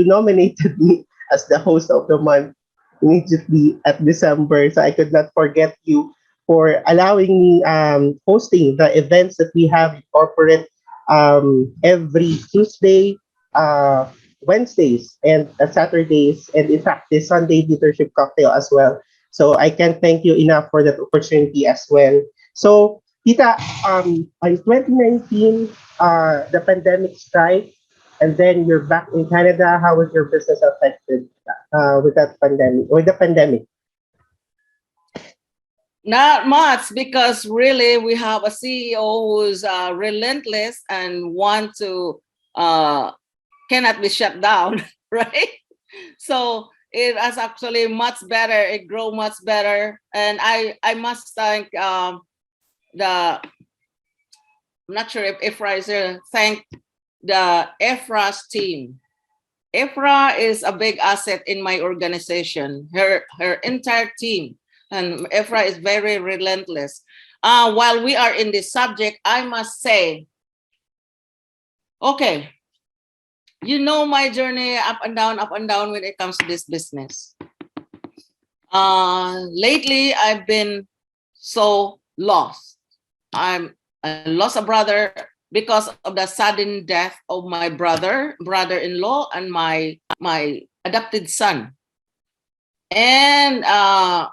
nominated me as the host of the month immediately at December. So I could not forget you for allowing me hosting the events that we have in corporate every Tuesday, Wednesdays, and Saturdays, and in fact, this Sunday leadership cocktail as well. So I can't thank you enough for that opportunity as well. So, Tita, in 2019, the pandemic strike, and then you're back in Canada. How was your business affected with that pandemic? With the pandemic? Not much, because really we have a CEO who's relentless and want to cannot be shut down, right? So it is actually much better. It grow much better, and I must thank the I'm not sure if Efra is there. Thank the Efra's team. Efra is a big asset in my organization. Her entire team, and Efra is very relentless. While we are in this subject, I must say, okay, you know my journey up and down when it comes to this business. Lately, I've been so lost. I lost a brother because of the sudden death of my brother-in-law, and my adopted son. And I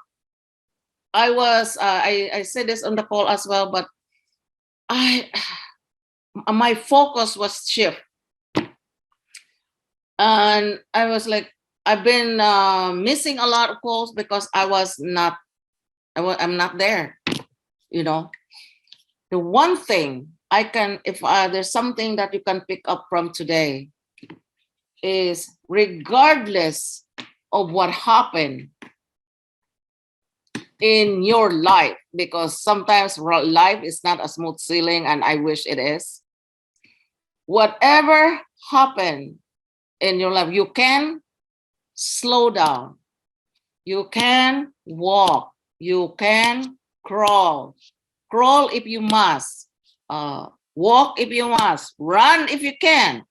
said this on the call as well, but I my focus was shift, and I was like, I've been missing a lot of calls because I'm not there. You know, the one thing I can, if there's something that you can pick up from today, is regardless of what happened in your life, because sometimes life is not a smooth sailing, and I wish it is. Whatever happened in your life, you can slow down, you can walk, you can crawl. Crawl if you must, walk if you must, run if you can,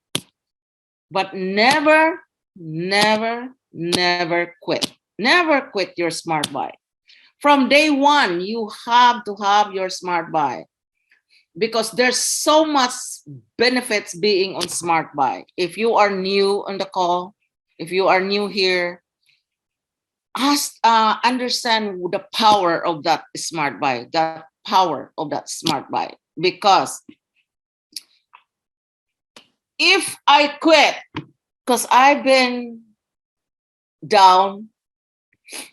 but never, never, never quit. Never quit your smart buy. From day one, you have to have your smart buy, because there's so much benefits being on smart buy. If you are new on the call, if you are new here, understand the power of that smart buy, that power of that smart buy. Because if I quit, because I've been down,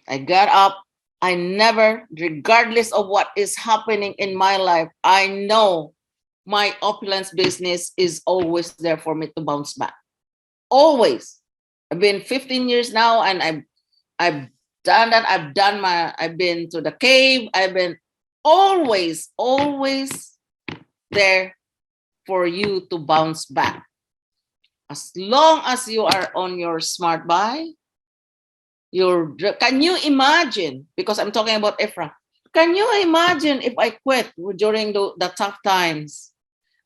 I got up, I never, regardless of what is happening in my life, I know my opulence business is always there for me to bounce back. Always. I've been 15 years now, and I've done that. I've been to the cave. I've been always, always there for you to bounce back. As long as you are on your smart buy, can you imagine, because I'm talking about Ephra, can you imagine if I quit during the tough times?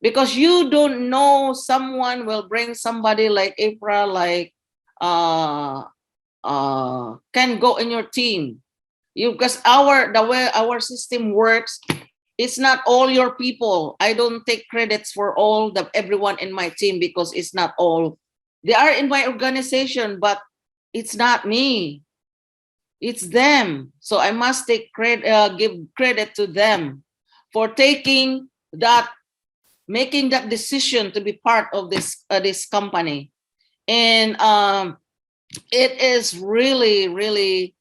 Because you don't know, someone will bring somebody like Ephra, like can go in your team. Because the way our system works, it's not all your people. I don't take credits for everyone in my team, because it's not all. They are in my organization, but it's not me. It's them. So I must give credit to them for making that decision to be part of this company. And it is really, really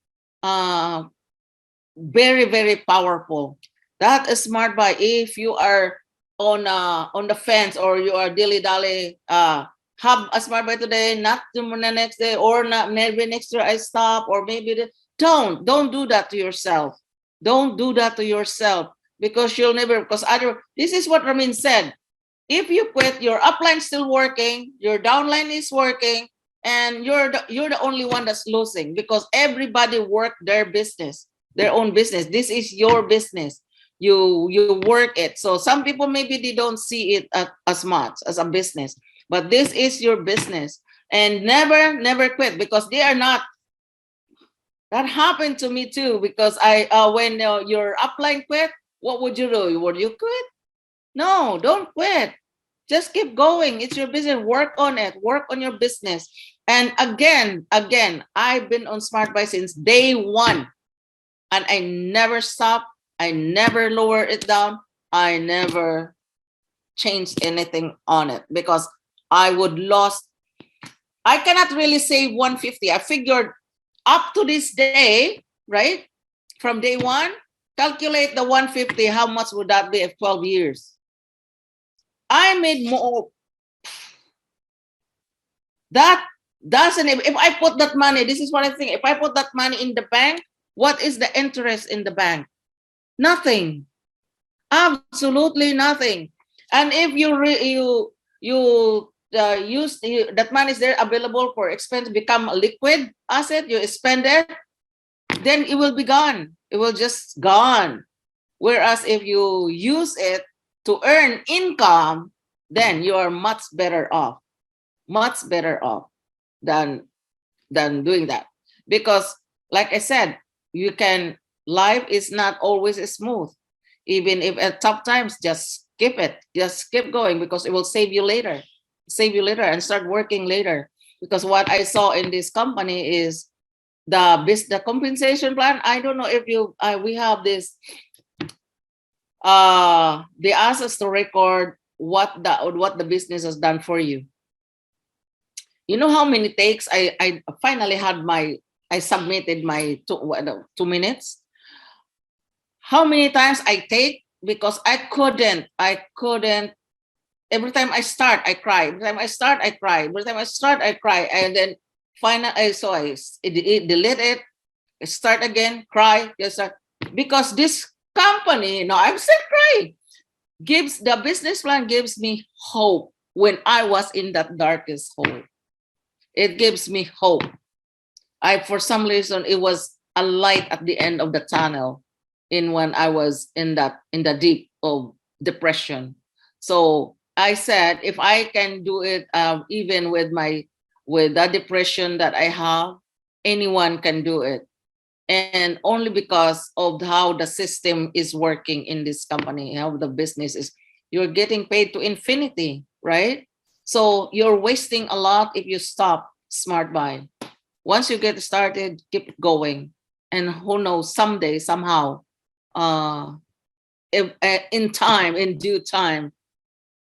very, very powerful. That is smart buy. If you are on the fence, or you are dilly-dally, have a smart buy today, not the next day, or not maybe next year I stop, or maybe don't do that to yourself. Don't do that to yourself, because you'll never, this is what Ramin said. If you quit, your upline still working, your downline is working, and you're the only one that's losing, because everybody work their own business. This is your business. You work it. So some people, maybe they don't see it as much as a business, but this is your business. And never quit, because they are not. That happened to me too, because when your upline quit, what would you do? Would you quit? No, don't quit. Just keep going. It's your business. Work on it. Work on your business. And again, I've been on Smart Buy since day one, and I never stop. I never lower it down. I never changed anything on it, because I would lost. I cannot really save 150. I figured up to this day, right? From day one, calculate the 150. How much would that be if 12 years? I made more. That doesn't, if I put that money, this is what I think. If I put that money in the bank, what is the interest in the bank? Nothing. Absolutely nothing. And if that money is there available for expense, become a liquid asset, you spend it, then it will be gone. It will just gone. Whereas if you use it to earn income, then you are much better off than doing that. Because like I said, life is not always smooth. Even if at tough times, just skip it. Just keep going, because it will save you later. And start working later. Because what I saw in this company is the compensation plan. I don't know if we have this. They ask us to record what the business has done for you. You know how many takes I finally had I submitted my 2 minutes. How many times I take, because I couldn't. Every time I start, I cry. Every time I start, I cry. Every time I start, I cry. And then final. So delete it, start again, cry, just start. Because this company, no, I'm still crying. Gives the business plan gives me hope when I was in that darkest hole. It gives me hope. I for some reason it was a light at the end of the tunnel in when I was in the deep of depression. So I said if I can do it even with the depression that I have, anyone can do it. And only because of how the system is working in this company, how the business is, you're getting paid to infinity, right? So you're wasting a lot if you stop smart buy. Once you get started, keep going. And who knows, someday, somehow, uh, if, in time, in due time,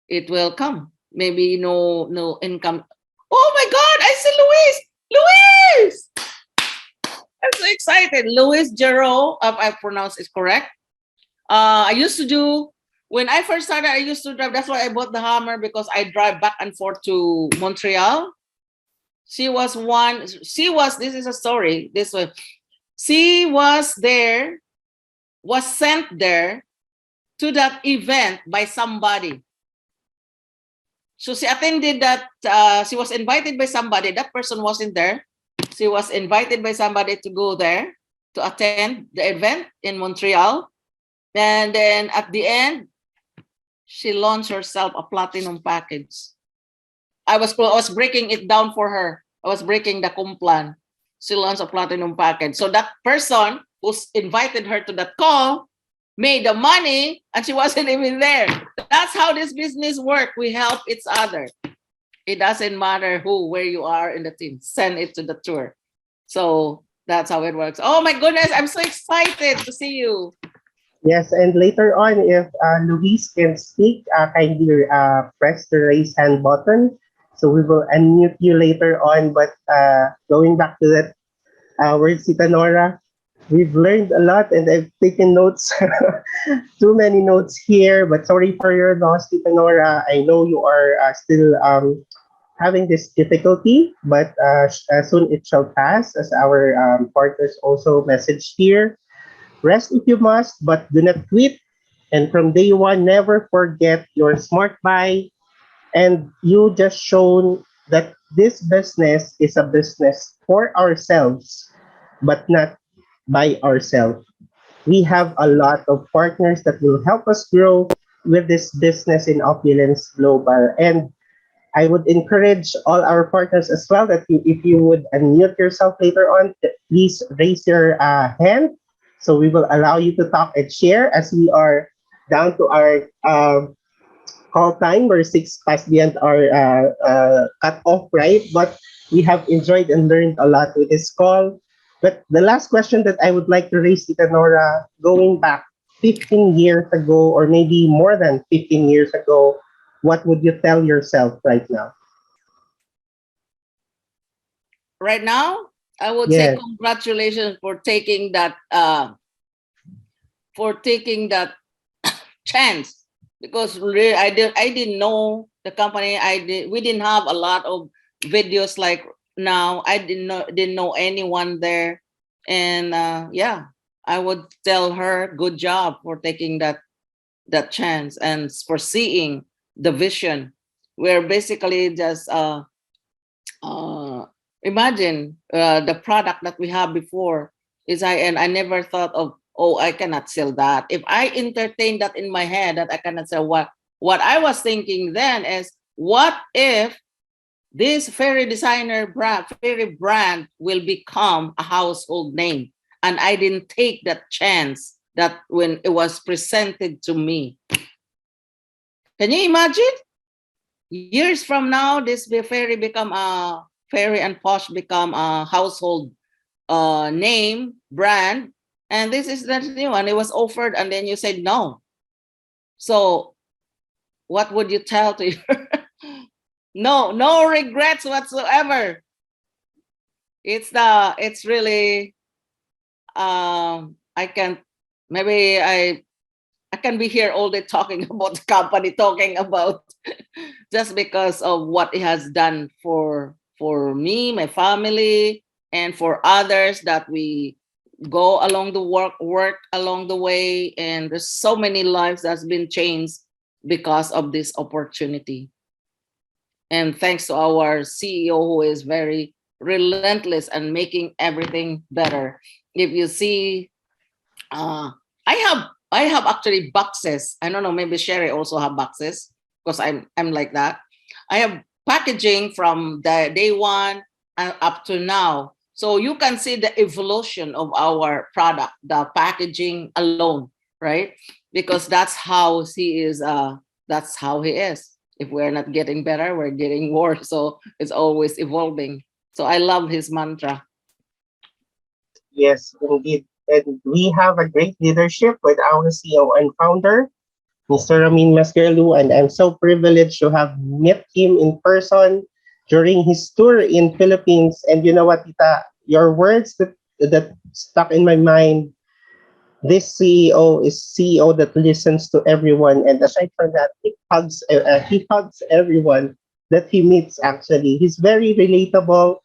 it will come. Maybe no income. Oh my God, I see Luis! Luis! I'm so excited. Luis Jero, if I pronounce it correct. I used to do, when I first started, I used to drive. That's why I bought the Hammer, because I drive back and forth to Montreal. This is a story. This way. She was there, was sent there to that event by somebody. So she attended that, she was invited by somebody. That person wasn't there. She was invited by somebody to go there to attend the event in Montreal. And then at the end, she launched herself a platinum package. I was breaking it down for her. I was breaking the complan. She launched a platinum package. So that person who invited her to that call made the money and she wasn't even there. That's how this business works. We help each other. It doesn't matter where you are in the team. Send it to the tour. So that's how it works. Oh my goodness, I'm so excited to see you. Yes, and later on, if Luis can speak, kindly press the raise hand button. So we will unmute you later on. But going back to that word, Sita Nora, we've learned a lot and I've taken notes, too many notes here. But sorry for your loss, Sita Nora. I know you are still having this difficulty, but soon it shall pass, as our partners also messaged here. Rest if you must, but do not quit. And from day one, never forget your smart buy. And you just shown that this business is a business for ourselves, but not by ourselves. We have a lot of partners that will help us grow with this business in Opulence Global. And I would encourage all our partners as well that if you would unmute yourself later on, please raise your hand so we will allow you to talk and share as we are down to our call time. We're six past beyond our cut off, right? But we have enjoyed and learned a lot with this call. But the last question that I would like to raise, Tita Nora, going back 15 years ago, or maybe more than 15 years ago, what would you tell yourself right now? Right now, I would say Yes, congratulations for taking that chance, because really I didn't know the company. We didn't have a lot of videos like now. I didn't know anyone there. And yeah, I would tell her good job for taking that chance and for seeing the vision. We're basically just uh, imagine the product that we have before is I never thought of, oh, I cannot sell that. If I entertain that in my head that I cannot sell, what I was thinking then is, what if this fairy brand will become a household name? And I didn't take that chance that when it was presented to me. Can you imagine? Years from now, this fairy become a fairy and posh become a household name brand, and this is the new one. It was offered, and then you said no. So, what would you tell to your? No regrets whatsoever. It's really I can maybe I can be here all day talking about the company, talking about just because of what it has done for me, my family, and for others that we go along the work along the way. And there's so many lives that's been changed because of this opportunity. And thanks to our CEO who is very relentless and making everything better. If you see, uh, I have actually boxes. I don't know, maybe Sherry also have boxes because I'm like that. I have packaging from the day one and up to now. So you can see the evolution of our product, the packaging alone, right? Because that's how he is. If we're not getting better, we're getting worse. So it's always evolving. So I love his mantra. Yes, indeed. And we have a great leadership with our CEO and founder, Mr. Ramin Masgerlu, and I'm so privileged to have met him in person during his tour in Philippines. And you know what, Tita? Your words that stuck in my mind. This CEO is CEO that listens to everyone, and aside from that, he hugs everyone that he meets. Actually, he's very relatable.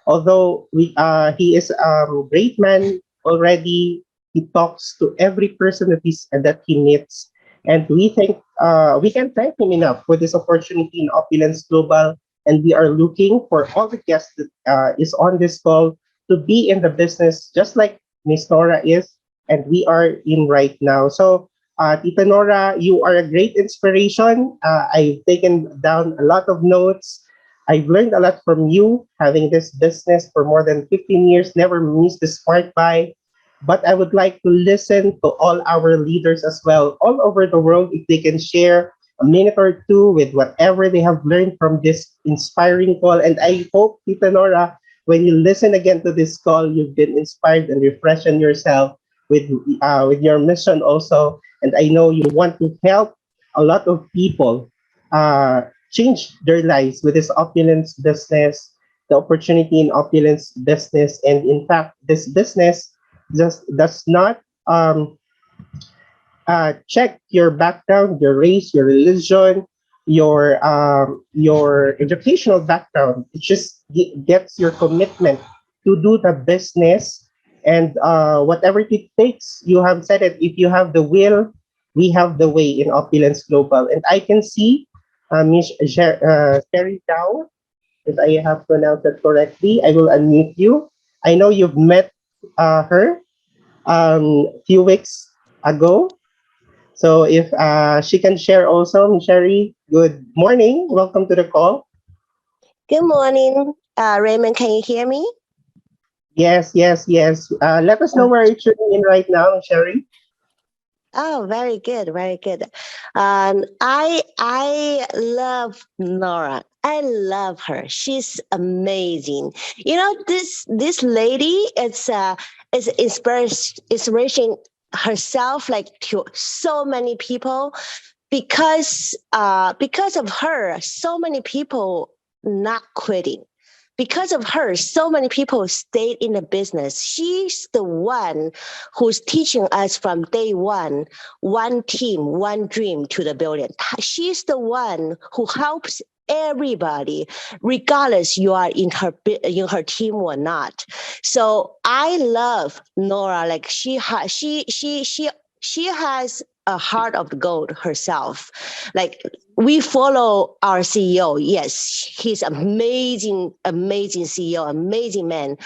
Although he is a great man already, he talks to every person that he meets, and we can thank him enough for this opportunity in Opulence Global. And we are looking for all the guests that is on this call to be in the business, just like Miss Nora is, and we are in right now. So, Tita Nora, you are a great inspiration. I've taken down a lot of notes. I've learned a lot from you, having this business for more than 15 years, never missed the smart buy. But I would like to listen to all our leaders as well, all over the world, if they can share a minute or two with whatever they have learned from this inspiring call. And I hope, Tita Nora, when you listen again to this call, you've been inspired and refreshed on yourself with your mission also. And I know you want to help a lot of people change their lives with this opulence business, the opportunity in opulence business. And in fact, this business just does not check your background, your race, your religion, your educational background. It just gets your commitment to do the business, and whatever it takes. You have said it. If you have the will, we have the way in Opulence Global. And I can see Miss Sherry Dow, if I have pronounced that correctly. I will unmute you. I know you've met her few weeks ago. So if she can share also, Miss Sherry, good morning. Welcome to the call. Good morning, Raymond. Can you hear me? Yes, yes, yes. Let us know Oh, where you're tuning in right now, Miss Sherry. oh, very good, very good. I love Nora. I love her. She's amazing. You know, this lady is inspiration herself like to so many people because of her, so many people not quitting. Because of her, so many people stayed in the business. She's the one who's teaching us from day one team, one dream to the billion. She's the one who helps everybody, regardless you are in her team or not. So I love Nora. Like she has a heart of gold herself. Like we follow our CEO. Yes, he's amazing, amazing CEO, amazing man.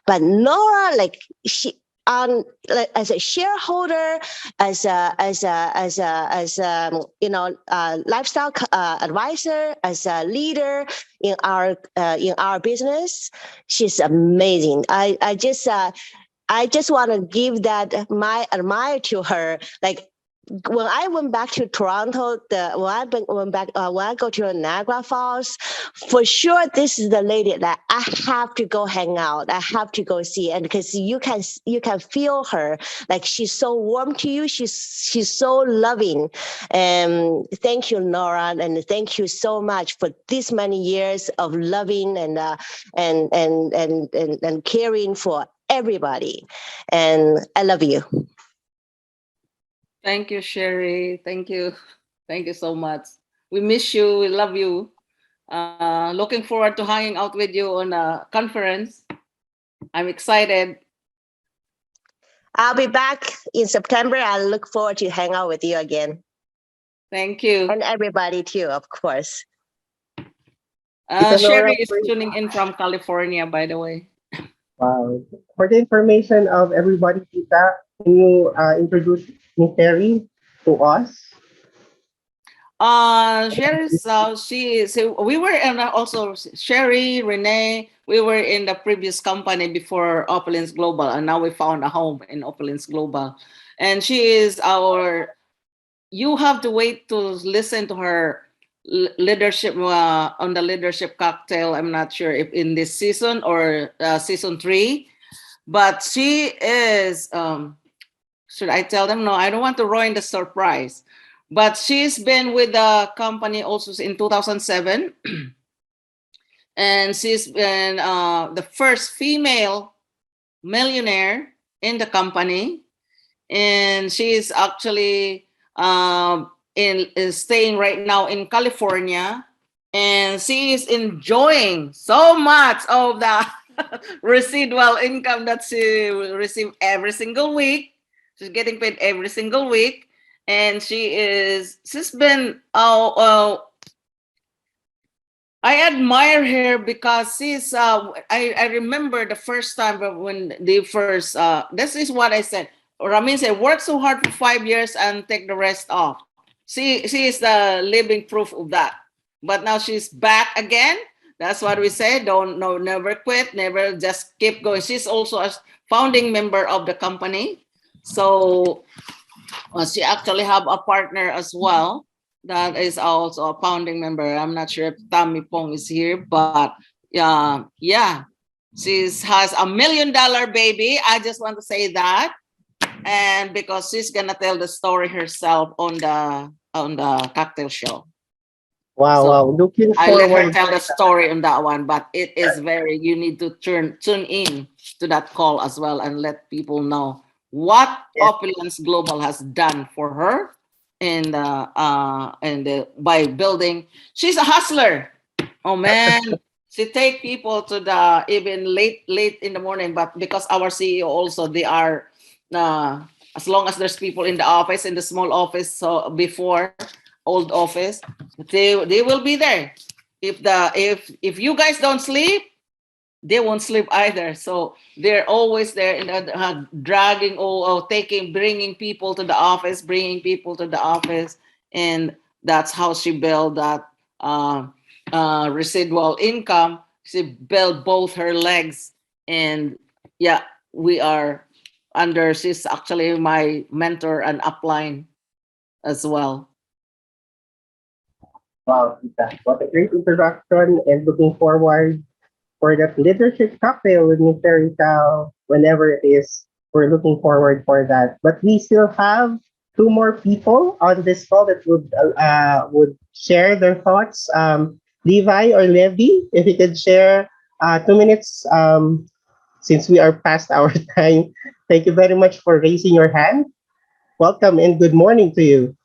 But Nora, like she like as a shareholder, as a lifestyle advisor, as a leader in our business, she's amazing. I just want to give that my admire to her. Like when I went back to Toronto, when I go to Niagara Falls, for sure this is the lady that I have to go hang out. I have to go see, and because you can feel her, like she's so warm to you. She's so loving. And thank you, Nora, and thank you so much for this many years of loving and caring for everybody. And I love you. Thank you, Sherry. Thank you. Thank you so much. We miss you. We love you. Looking forward to hanging out with you on a conference. I'm excited. I'll be back in September. I look forward to hang out with you again. Thank you. And everybody too, of course. Tita Nora, Sherry is tuning in from California, by the way. wow. For the information of everybody, Tita, can you introduce Miss Terry to us? Sherry's we were in also Sherry, Renee, we were in the previous company before Opulence Global, and now we found a home in Opulence Global. And she is you have to wait to listen to her leadership on the leadership cocktail. I'm not sure if in this season or season 3, but she is, should I tell them? No, I don't want to ruin the surprise. But she's been with the company also in 2007. And she's been the first female millionaire in the company. And she is actually is staying right now in California. And she is enjoying so much of the residual income that she will receive every single week. She's getting paid every single week. And she's been, I admire her because I remember the first time when they first, this is what I said. Ramin said, work so hard for 5 years and take the rest off. She is the living proof of that. But now she's back again. That's what we say. Never quit, never, just keep going. She's also a founding member of the company. So she actually have a partner as well that is also a founding member. I'm not sure if Tammy Pong is here, but yeah, she has $1 million baby. I just want to say that, and because she's gonna tell the story herself on the cocktail show. Wow, So wow. Looking I let her forward. tell the story on that one, but it is very, you need to tune in to that call as well and let people know what Yes. Opulence Global has done for her and by building. She's a hustler. Oh man, she take people to the even late in the morning, but because our CEO also, they are as long as there's people in the office, in the small office, so before old office, they will be there. If you guys don't sleep, they won't sleep either. So they're always there in dragging or taking, bringing people to the office, and that's how she built that residual income. She built both her legs, and yeah, we are under. She's actually my mentor and upline as well. Wow, Tita. What a great introduction and looking forward for that leadership cocktail with Miss Teresa whenever it is. We're looking forward for that. But we still have two more people on this call that would share their thoughts. Levi or Levi, if you could share 2 minutes since we are past our time. Thank you very much for raising your hand. Welcome and good morning to you.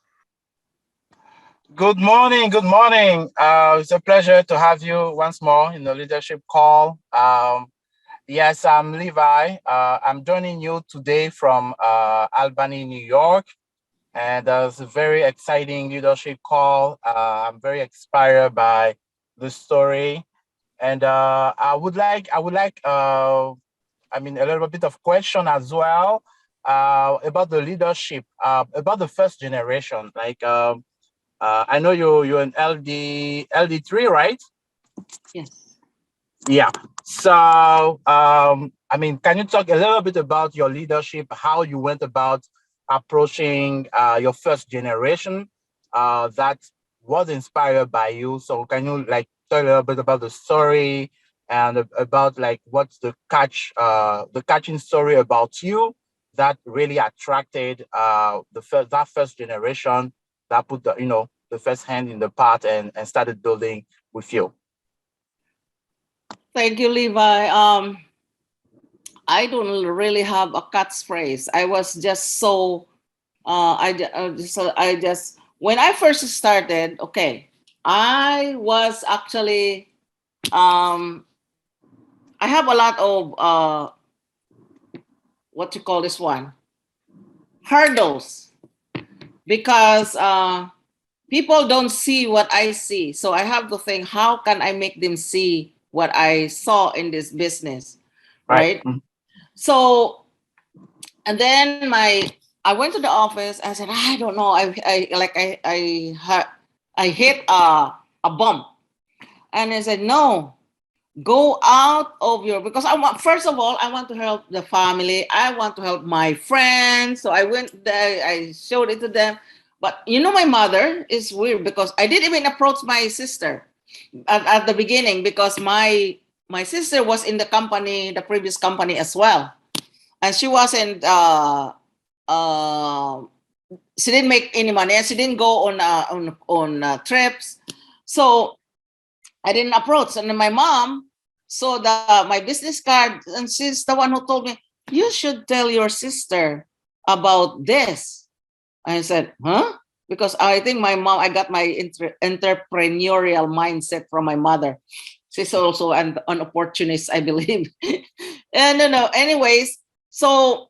Good morning. Good morning. It's a pleasure to have you once more in the leadership call. Yes, I'm Levi. I'm joining you today from Albany, New York, and it's a very exciting leadership call. I'm very inspired by the story, and a little bit of question as well about the leadership, about the first generation, I know you're an LD3, right? Yes. Yeah. So, can you talk a little bit about your leadership, how you went about approaching your first generation that was inspired by you? So, can you tell a little bit about the story and about what's the catching story about you that really attracted that first generation that put the first hand in the pot and started building with you? Thank you, Levi. I don't really have a catchphrase. I was just so I just when I first started. Okay, I was actually, I have a lot of, what you call this one? Hurdles. Because people don't see what I see. So I have to think, how can I make them see what I saw in this business? Right. So, and then I went to the office. I said, I don't know. I hit a bump, and I said, no, go out of your, because I want, first of all, I want to help the family. I want to help my friends. So I went there. I showed it to them. But my mother is weird because I didn't even approach my sister at the beginning because my sister was in the company, the previous company as well, and she wasn't uh, she didn't make any money and she didn't go on trips. So I didn't approach. And then my mom saw my business card, and she's the one who told me, you should tell your sister about this. I said, huh? Because I think I got my entrepreneurial mindset from my mother. She's also an opportunist, I believe. And no. Anyways, so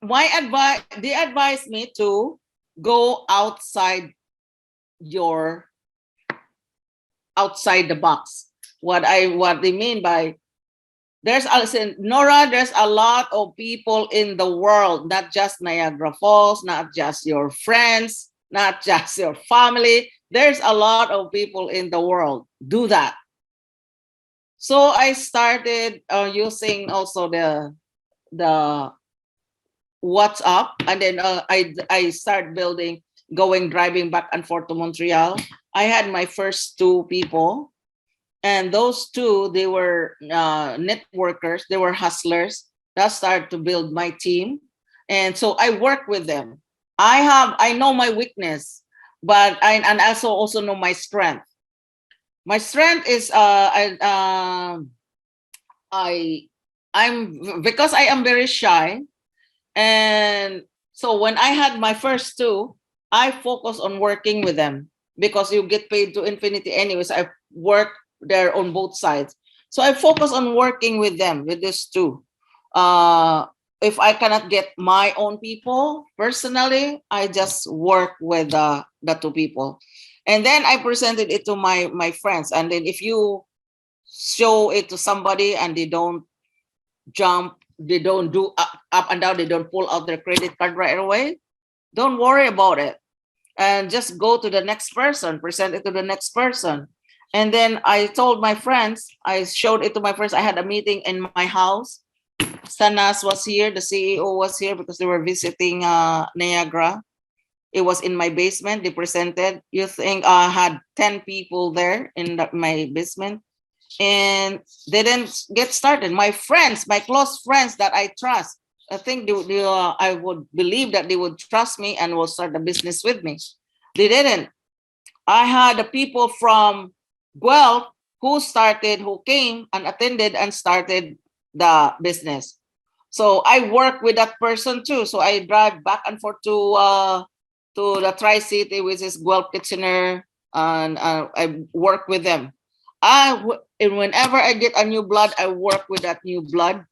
they advised me to go outside the box. What they mean by, Norah, there's a lot of people in the world, not just Niagara Falls, not just your friends, not just your family. There's a lot of people in the world. Do that. So I started using also the WhatsApp, and then I start driving back and forth to Montreal. I had my first two people, and those two, they were networkers, they were hustlers. That started to build my team, and so I work with them. I know my weakness, but I also know my strength. My strength is I'm because I am very shy. And so when I had my first two, I focused on working with them because you get paid to infinity anyways. I work there on both sides. So I focus on working with them, with these two. If I cannot get my own people personally, I just work with the two people. And then I presented it to my friends. And then if you show it to somebody and they don't jump, they don't do up and down, they don't pull out their credit card right away, don't worry about it. And just go to the next person, present it to the next person. And then I told my friends, I showed it to my friends. I had a meeting in my house. Sanas was here, the CEO was here because they were visiting Niagara. It was in my basement. They presented. You think I had 10 people there in my basement, and they didn't get started. My friends, my close friends that I trust, I think I would believe that they would trust me and will start a business with me. They didn't. I had the people from Guelph who came and attended and started the business. So I work with that person too. So I drive back and forth to the Tri-City, which is Guelph, Kitchener, and I work with them. And whenever I get a new blood, I work with that new blood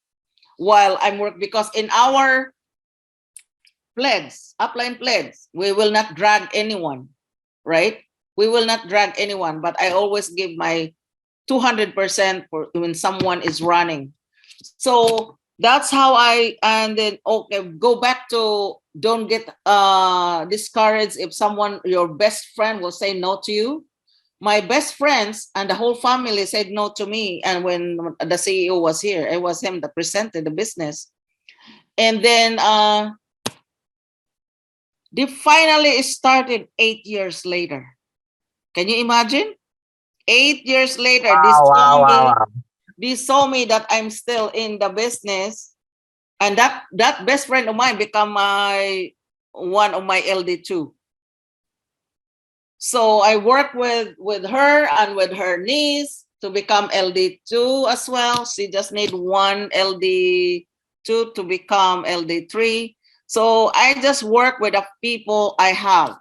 while I'm work, because in our upline pledge, we will not drag anyone, right? We will not drag anyone, but I always give my 200% for when someone is running. So that's how and then, okay, go back to, don't get discouraged if your best friend will say no to you. My best friends and the whole family said no to me. And when the CEO was here, it was him that presented the business. And then they finally started 8 years later. Can you imagine? 8 years later, Wow. they saw me that I'm still in the business. And that best friend of mine become one of my LD2. So I work with her and with her niece to become LD2 as well. She just need one LD2 to become LD3. So I just work with the people I have.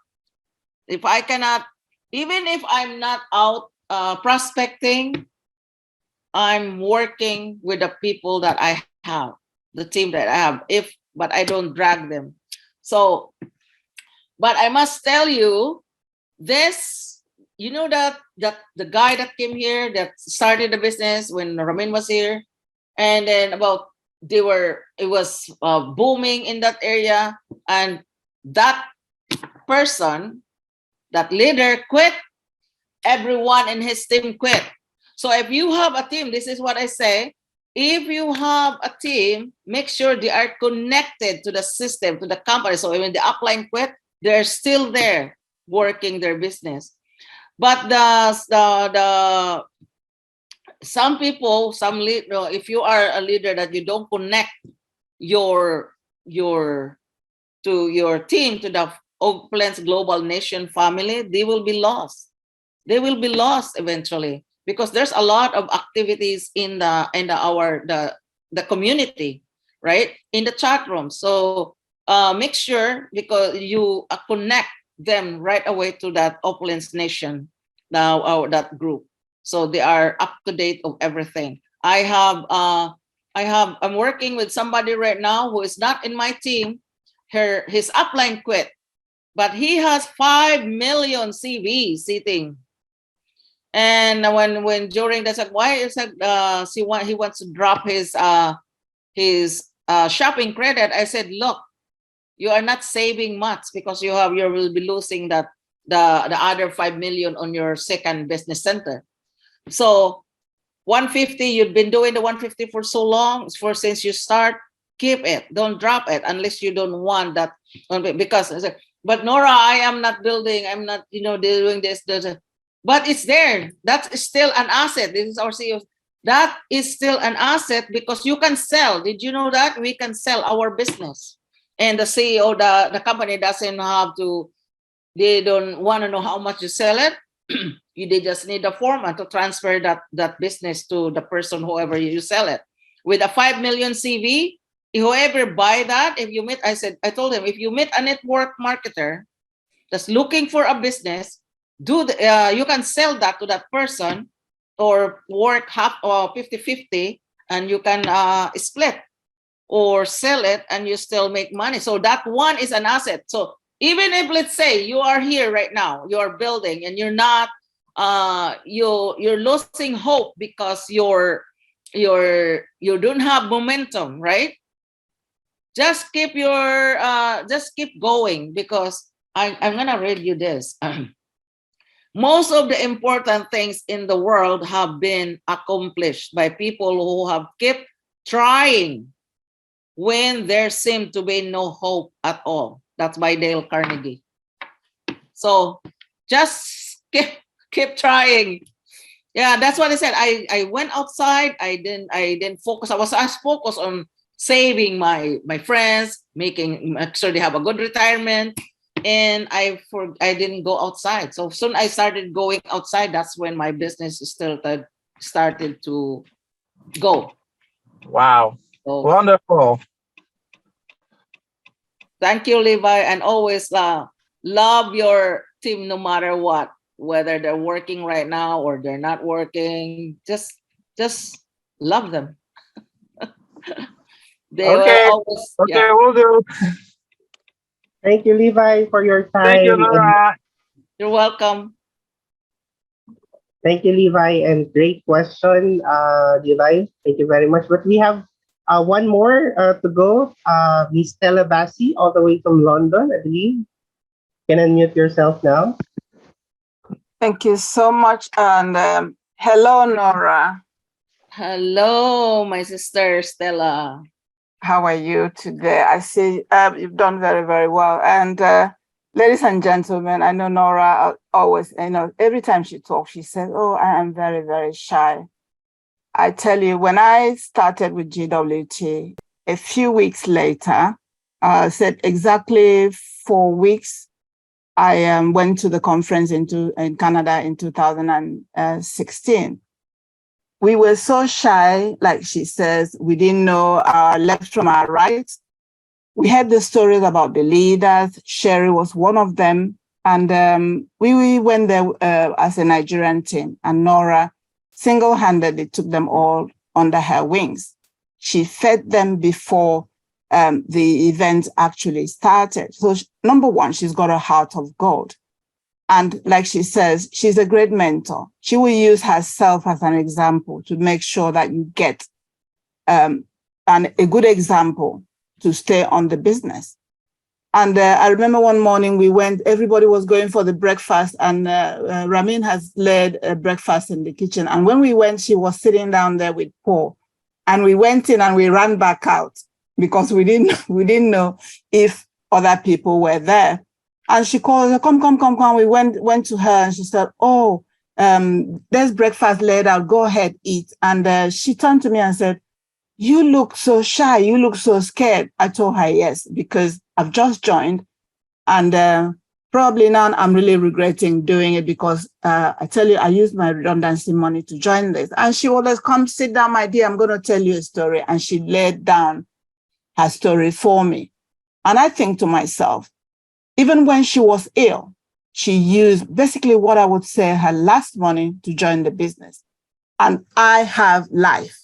If I cannot even if I'm not out prospecting, I'm working with the people that I have, the team that I have. But I don't drag them. So, but I must tell you, this, you know, that the guy that came here that started the business when Ramin was here, and then it was booming in that area, and that person, that leader quit. Everyone in his team quit. So if you have a team, this is what I say, if you have a team, make sure they are connected to the system, to the company. So when the upline quit, they're still there working their business. But the some people, if you are a leader that you don't connect your to your team, to the Opulence Global Nation family, they will be lost. They will be lost eventually, because there's a lot of activities in the community, right, in the chat room. So make sure, because you connect them right away to that Opulence Nation now, or that group, so they are up to date of everything. I'm working with somebody right now who is not in my team. His upline quit, but he has 5 million CVs sitting. And when during the why is that he wants to drop his shopping credit, I said, look, you are not saving much, because you will be losing the other 5 million on your second business center. So 150, you've been doing the 150 for so long, since you start, keep it, don't drop it, unless you don't want that. Because I said, but Norah, I am not building, I'm not doing this. But it's there. That is still an asset. This is our CEO. That is still an asset, because you can sell. Did you know that we can sell our business? And the CEO, the company doesn't have to. They don't want to know how much you sell it. They just need a format to transfer that business to the person, whoever you sell it. With a 5 million CV, whoever buy that, I told him, if you meet a network marketer that's looking for a business, you can sell that to that person, or work half or 50-50, and you can split or sell it, and you still make money. So that one is an asset. So even if, let's say, you are here right now, you are building, and you're not you're losing hope because you don't have momentum, right? Just keep going, because I'm gonna read you this. Most of the important things in the world have been accomplished by people who have kept trying when there seemed to be no hope at all. That's by Dale Carnegie. So just keep trying. Yeah, that's what I said. I went outside. I didn't focus. I was focused on saving my friends, making sure they have a good retirement, and I didn't go outside. So soon I started going outside. That's when my business started to go. Wow. So, Wonderful. thank you, Levi, and always love your team no matter what, whether they're working right now or they're not working. Just love them. They were Okay. always, Okay, yeah. we'll do. Thank you, Levi, for your Thank you, time. And Norah. You're welcome. thank you, Levi, and great question, Levi. Thank you very much. But we have one more to go. Miss Stella Bassi, all the way from London, I believe. Can unmute yourself now. Thank you so much. And hello, Norah. Hello, my sister Stella. How are you today? I see you've done very, very well. And ladies and gentlemen, I know Norah always, every time she talks, she says, oh, I am very, very shy. I tell you, when I started with GWT, a few weeks later, said exactly 4 weeks, I went to the conference in Canada in 2016. We were so shy, like she says, we didn't know our left from our right. We had the stories about the leaders. Sherry was one of them. And we went there as a Nigerian team, and Norah single-handedly took them all under her wings. She fed them before the event actually started. So number one, she's got a heart of gold. And like she says, she's a great mentor. She will use herself as an example to make sure that you get a good example to stay on the business. And I remember one morning we went, everybody was going for the breakfast, and Ramin has led a breakfast in the kitchen. And when we went, she was sitting down there with Paul. And we went in and we ran back out because we didn't know if other people were there. And she called her, come. We went to her and she said, oh, there's breakfast laid out, go ahead, eat. And she turned to me and said, you look so shy, you look so scared. I told her yes, because I've just joined, and probably now I'm really regretting doing it because I tell you, I used my redundancy money to join this. And she always, come sit down, my dear, I'm going to tell you a story. And she laid down her story for me. And I think to myself, even when she was ill, she used basically what I would say her last money to join the business. And I have life.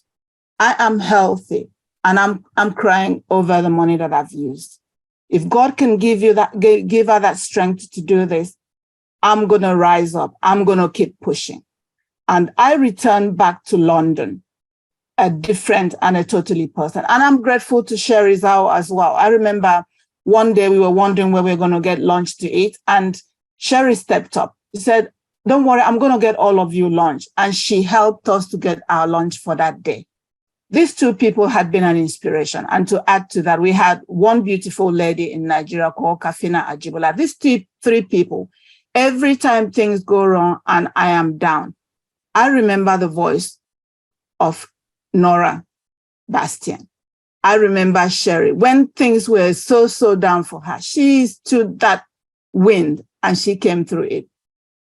I am healthy, and I'm crying over the money that I've used. If God can give you that, give her that strength to do this, I'm going to rise up. I'm going to keep pushing. And I returned back to London, a different and a totally person. And I'm grateful to Sherry Zhao as well. I remember one day we were wondering where we were going to get lunch to eat, and Sherry stepped up. She said, don't worry, I'm going to get all of you lunch. And she helped us to get our lunch for that day. These two people had been an inspiration. And to add to that, we had one beautiful lady in Nigeria called Kafina Ajibola. These three people, every time things go wrong and I am down, I remember the voice of Norah, Bastien. I remember Sherry. When things were so down for her, she stood that wind and she came through it.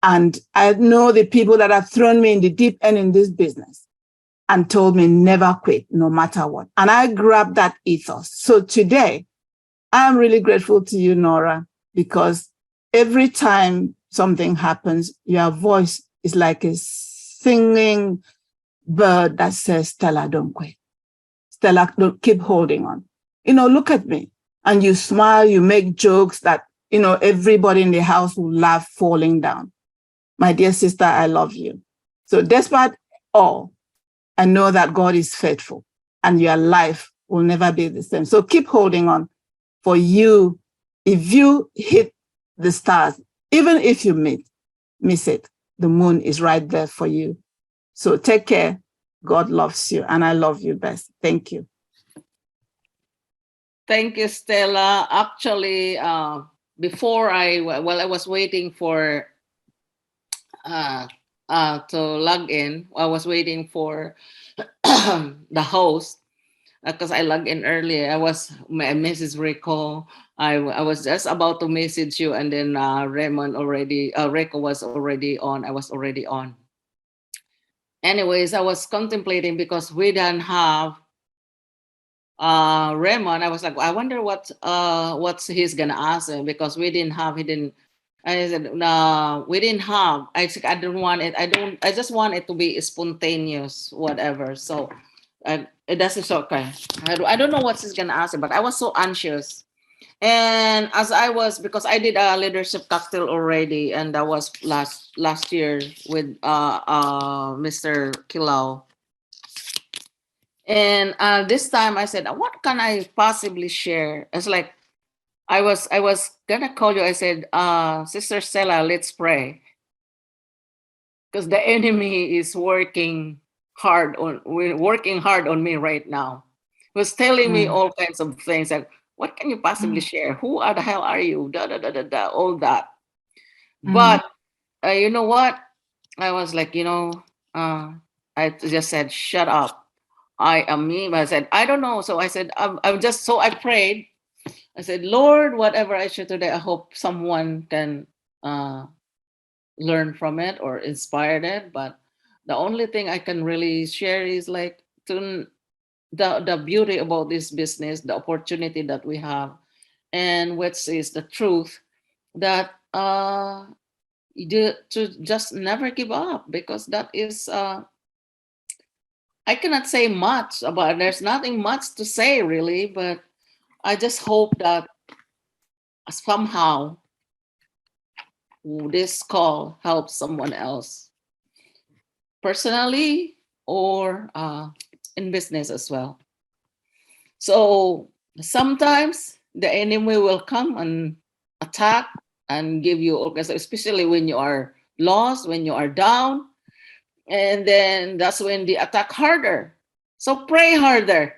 And I know the people that have thrown me in the deep end in this business and told me never quit, no matter what. And I grabbed that ethos. So today, I'm really grateful to you, Norah, because every time something happens, your voice is like a singing bird that says, Stella, don't quit. Stella, don't keep holding on. Look at me. And you smile, you make jokes that, everybody in the house will laugh falling down. My dear sister, I love you. So despite all, I know that God is faithful and your life will never be the same. So keep holding on. For you, if you hit the stars, even if you miss it, the moon is right there for you. So take care. God loves you and I love you best. Thank you. Thank you, Stella. Actually, before I was waiting for to log in, I was waiting for the host because I logged in earlier. I was Mrs. Rico. I was just about to message you, and then Raymond already, Rico was already on. I was already on. Anyways, I was contemplating because we didn't have Raymond. I was like, I wonder what's he's gonna ask him because we didn't have. He didn't. I said, no, we didn't have. I said, I don't want it. I just want it to be spontaneous, whatever. So that's okay. I don't know what he's going to ask, but I was so anxious. And as I was, because I did a leadership cocktail already, and that was last year with Mr. Kilau. And this time I said, what can I possibly share? It's like, I was gonna call you. I said, Sister Stella, let's pray. Because the enemy is working hard on me right now. He was telling me all kinds of things like, what can you possibly share? Who the hell are you? All that. But you know what? I was like, I just said, shut up. I am me. I said, I don't know. So I said, I prayed. I said, Lord, whatever I share today, I hope someone can learn from it or inspire it. But the only thing I can really share is like the beauty about this business, the opportunity that we have, and which is the truth that to just never give up, because that is I cannot say much about. There's nothing much to say really, but I just hope that somehow this call helps someone else personally or in business as well. So sometimes the enemy will come and attack and give you, especially when you are lost, when you are down, and then that's when they attack harder. So pray harder,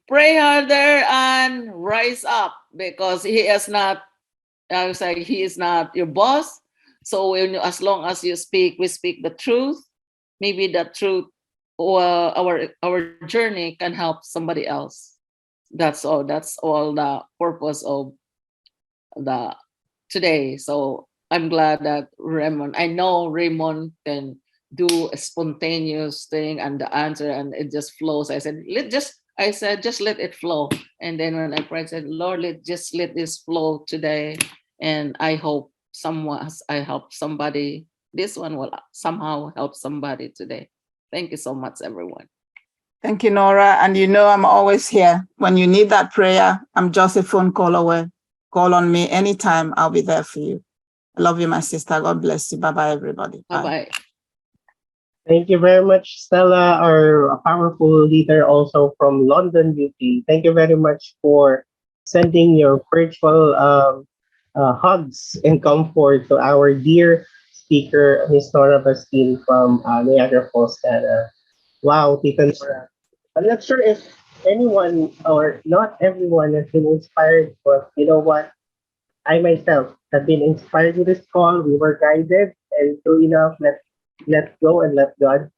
pray harder, and rise up, because he is not. I was like, he is not your boss. So when, as long as you speak, we speak the truth. Maybe the truth or our journey can help somebody else. That's all. That's all the purpose of the today. So I'm glad that Raymond. I know Raymond can do a spontaneous thing and the answer, and it just flows. I said, just let it flow. And then when I prayed, I said, Lord, just let this flow today. And I hope I help somebody. This one will somehow help somebody today. Thank you so much, everyone. Thank you, Nora. And you know I'm always here. When you need that prayer, I'm just a phone call away. Call on me anytime. I'll be there for you. I love you, my sister. God bless you. Bye-bye, everybody. Bye-bye. Thank you very much, Stella, our powerful leader also from London, UK. Thank you very much for sending your virtual hugs and comfort to our dear speaker, Miss Norah Bastien from Niagara Falls, Canada. Wow, Tita Nora. I'm not sure if anyone or not everyone has been inspired, but you know what? I myself have been inspired with this call. We were guided, and true enough, let go and let God.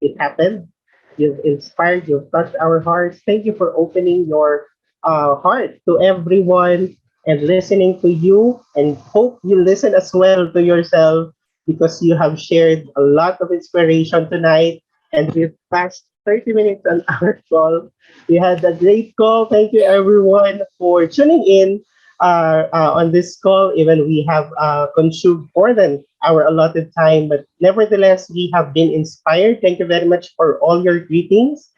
It happened. You've inspired, you've touched our hearts. Thank you for opening your heart to everyone and listening to you. And hope you listen as well to yourself, because you have shared a lot of inspiration tonight. And we've passed 30 minutes on our call. We had a great call. Thank you, everyone, for tuning in on this call. Even we have consumed more than our allotted time, but nevertheless, we have been inspired. Thank you very much for all your greetings.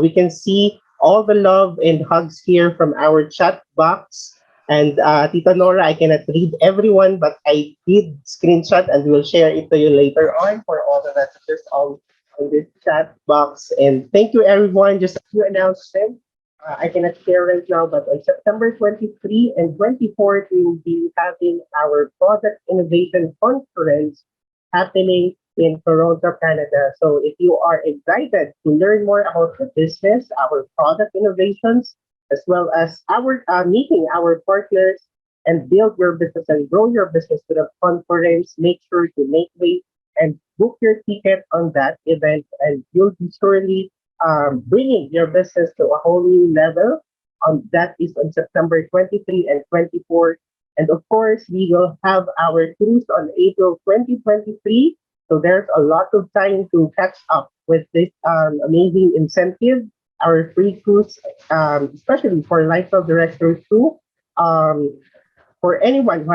We can see all the love and hugs here from our chat box. And Tita Nora, I cannot read everyone, but I did screenshot and will share it to you later on for all the messages on this chat box. And thank you, everyone. Just a few announcements. I cannot share right now, but on September 23 and 24th, we will be having our Product Innovation Conference happening in Toronto, Canada. So if you are excited to learn more about the business, our product innovations, as well as our meeting our partners and build your business and grow your business to the conference, make sure to make way and book your ticket on that event, and you'll be surely bringing your business to a whole new level. That is on September 23 and 24. And of course, we will have our cruise on April 2023. So there's a lot of time to catch up with this amazing incentive, our free cruise, especially for lifestyle directors too. Um, for anyone who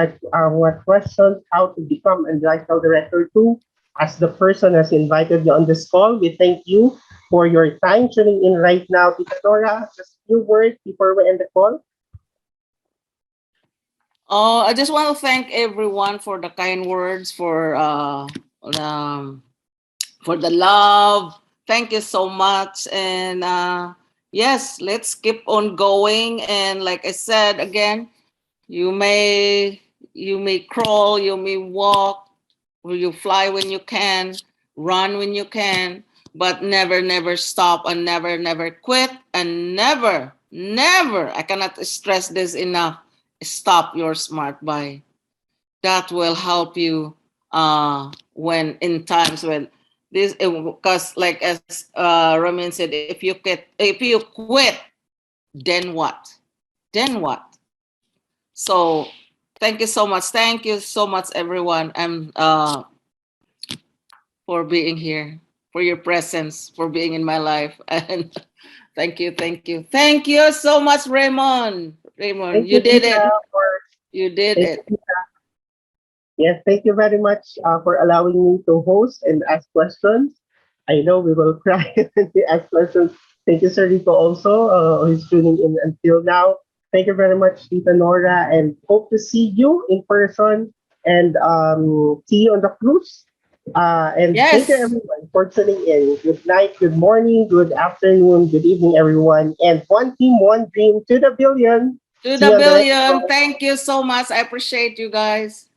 has questions how to become a lifestyle director too, as the person has invited you on this call, we thank you for your time tuning in right now. Tita Nora, just a few words before we end the call. I just want to thank everyone for the kind words, um, for the love. Thank you so much. And yes, let's keep on going. And like I said again, you may crawl, you may walk, or you fly when you can, run when you can, but never stop, and never quit, and never, I cannot stress this enough, stop your smart buy. That will help you when in times when this, because like as Ramin said, if you quit, then what? Then what? So thank you so much. Thank you so much, everyone. For being here, for your presence, for being in my life. And thank you. Thank you so much, Raymond. Raymond, Thank you you, did Tita, it. for You did thank it. you, Tita, Yes, thank you very much for allowing me to host and ask questions. I know we will cry when we ask questions. Thank you, Sir Rico, also, who's tuning in until now. Thank you very much, Tita Nora, and hope to see you in person and see you on the cruise. And thank you, Yes. everyone, for tuning in. Good night, good morning, good afternoon, good evening, everyone. And one team, one dream to the billion. To See the you on the next billion. one. Thank you so much. I appreciate you guys.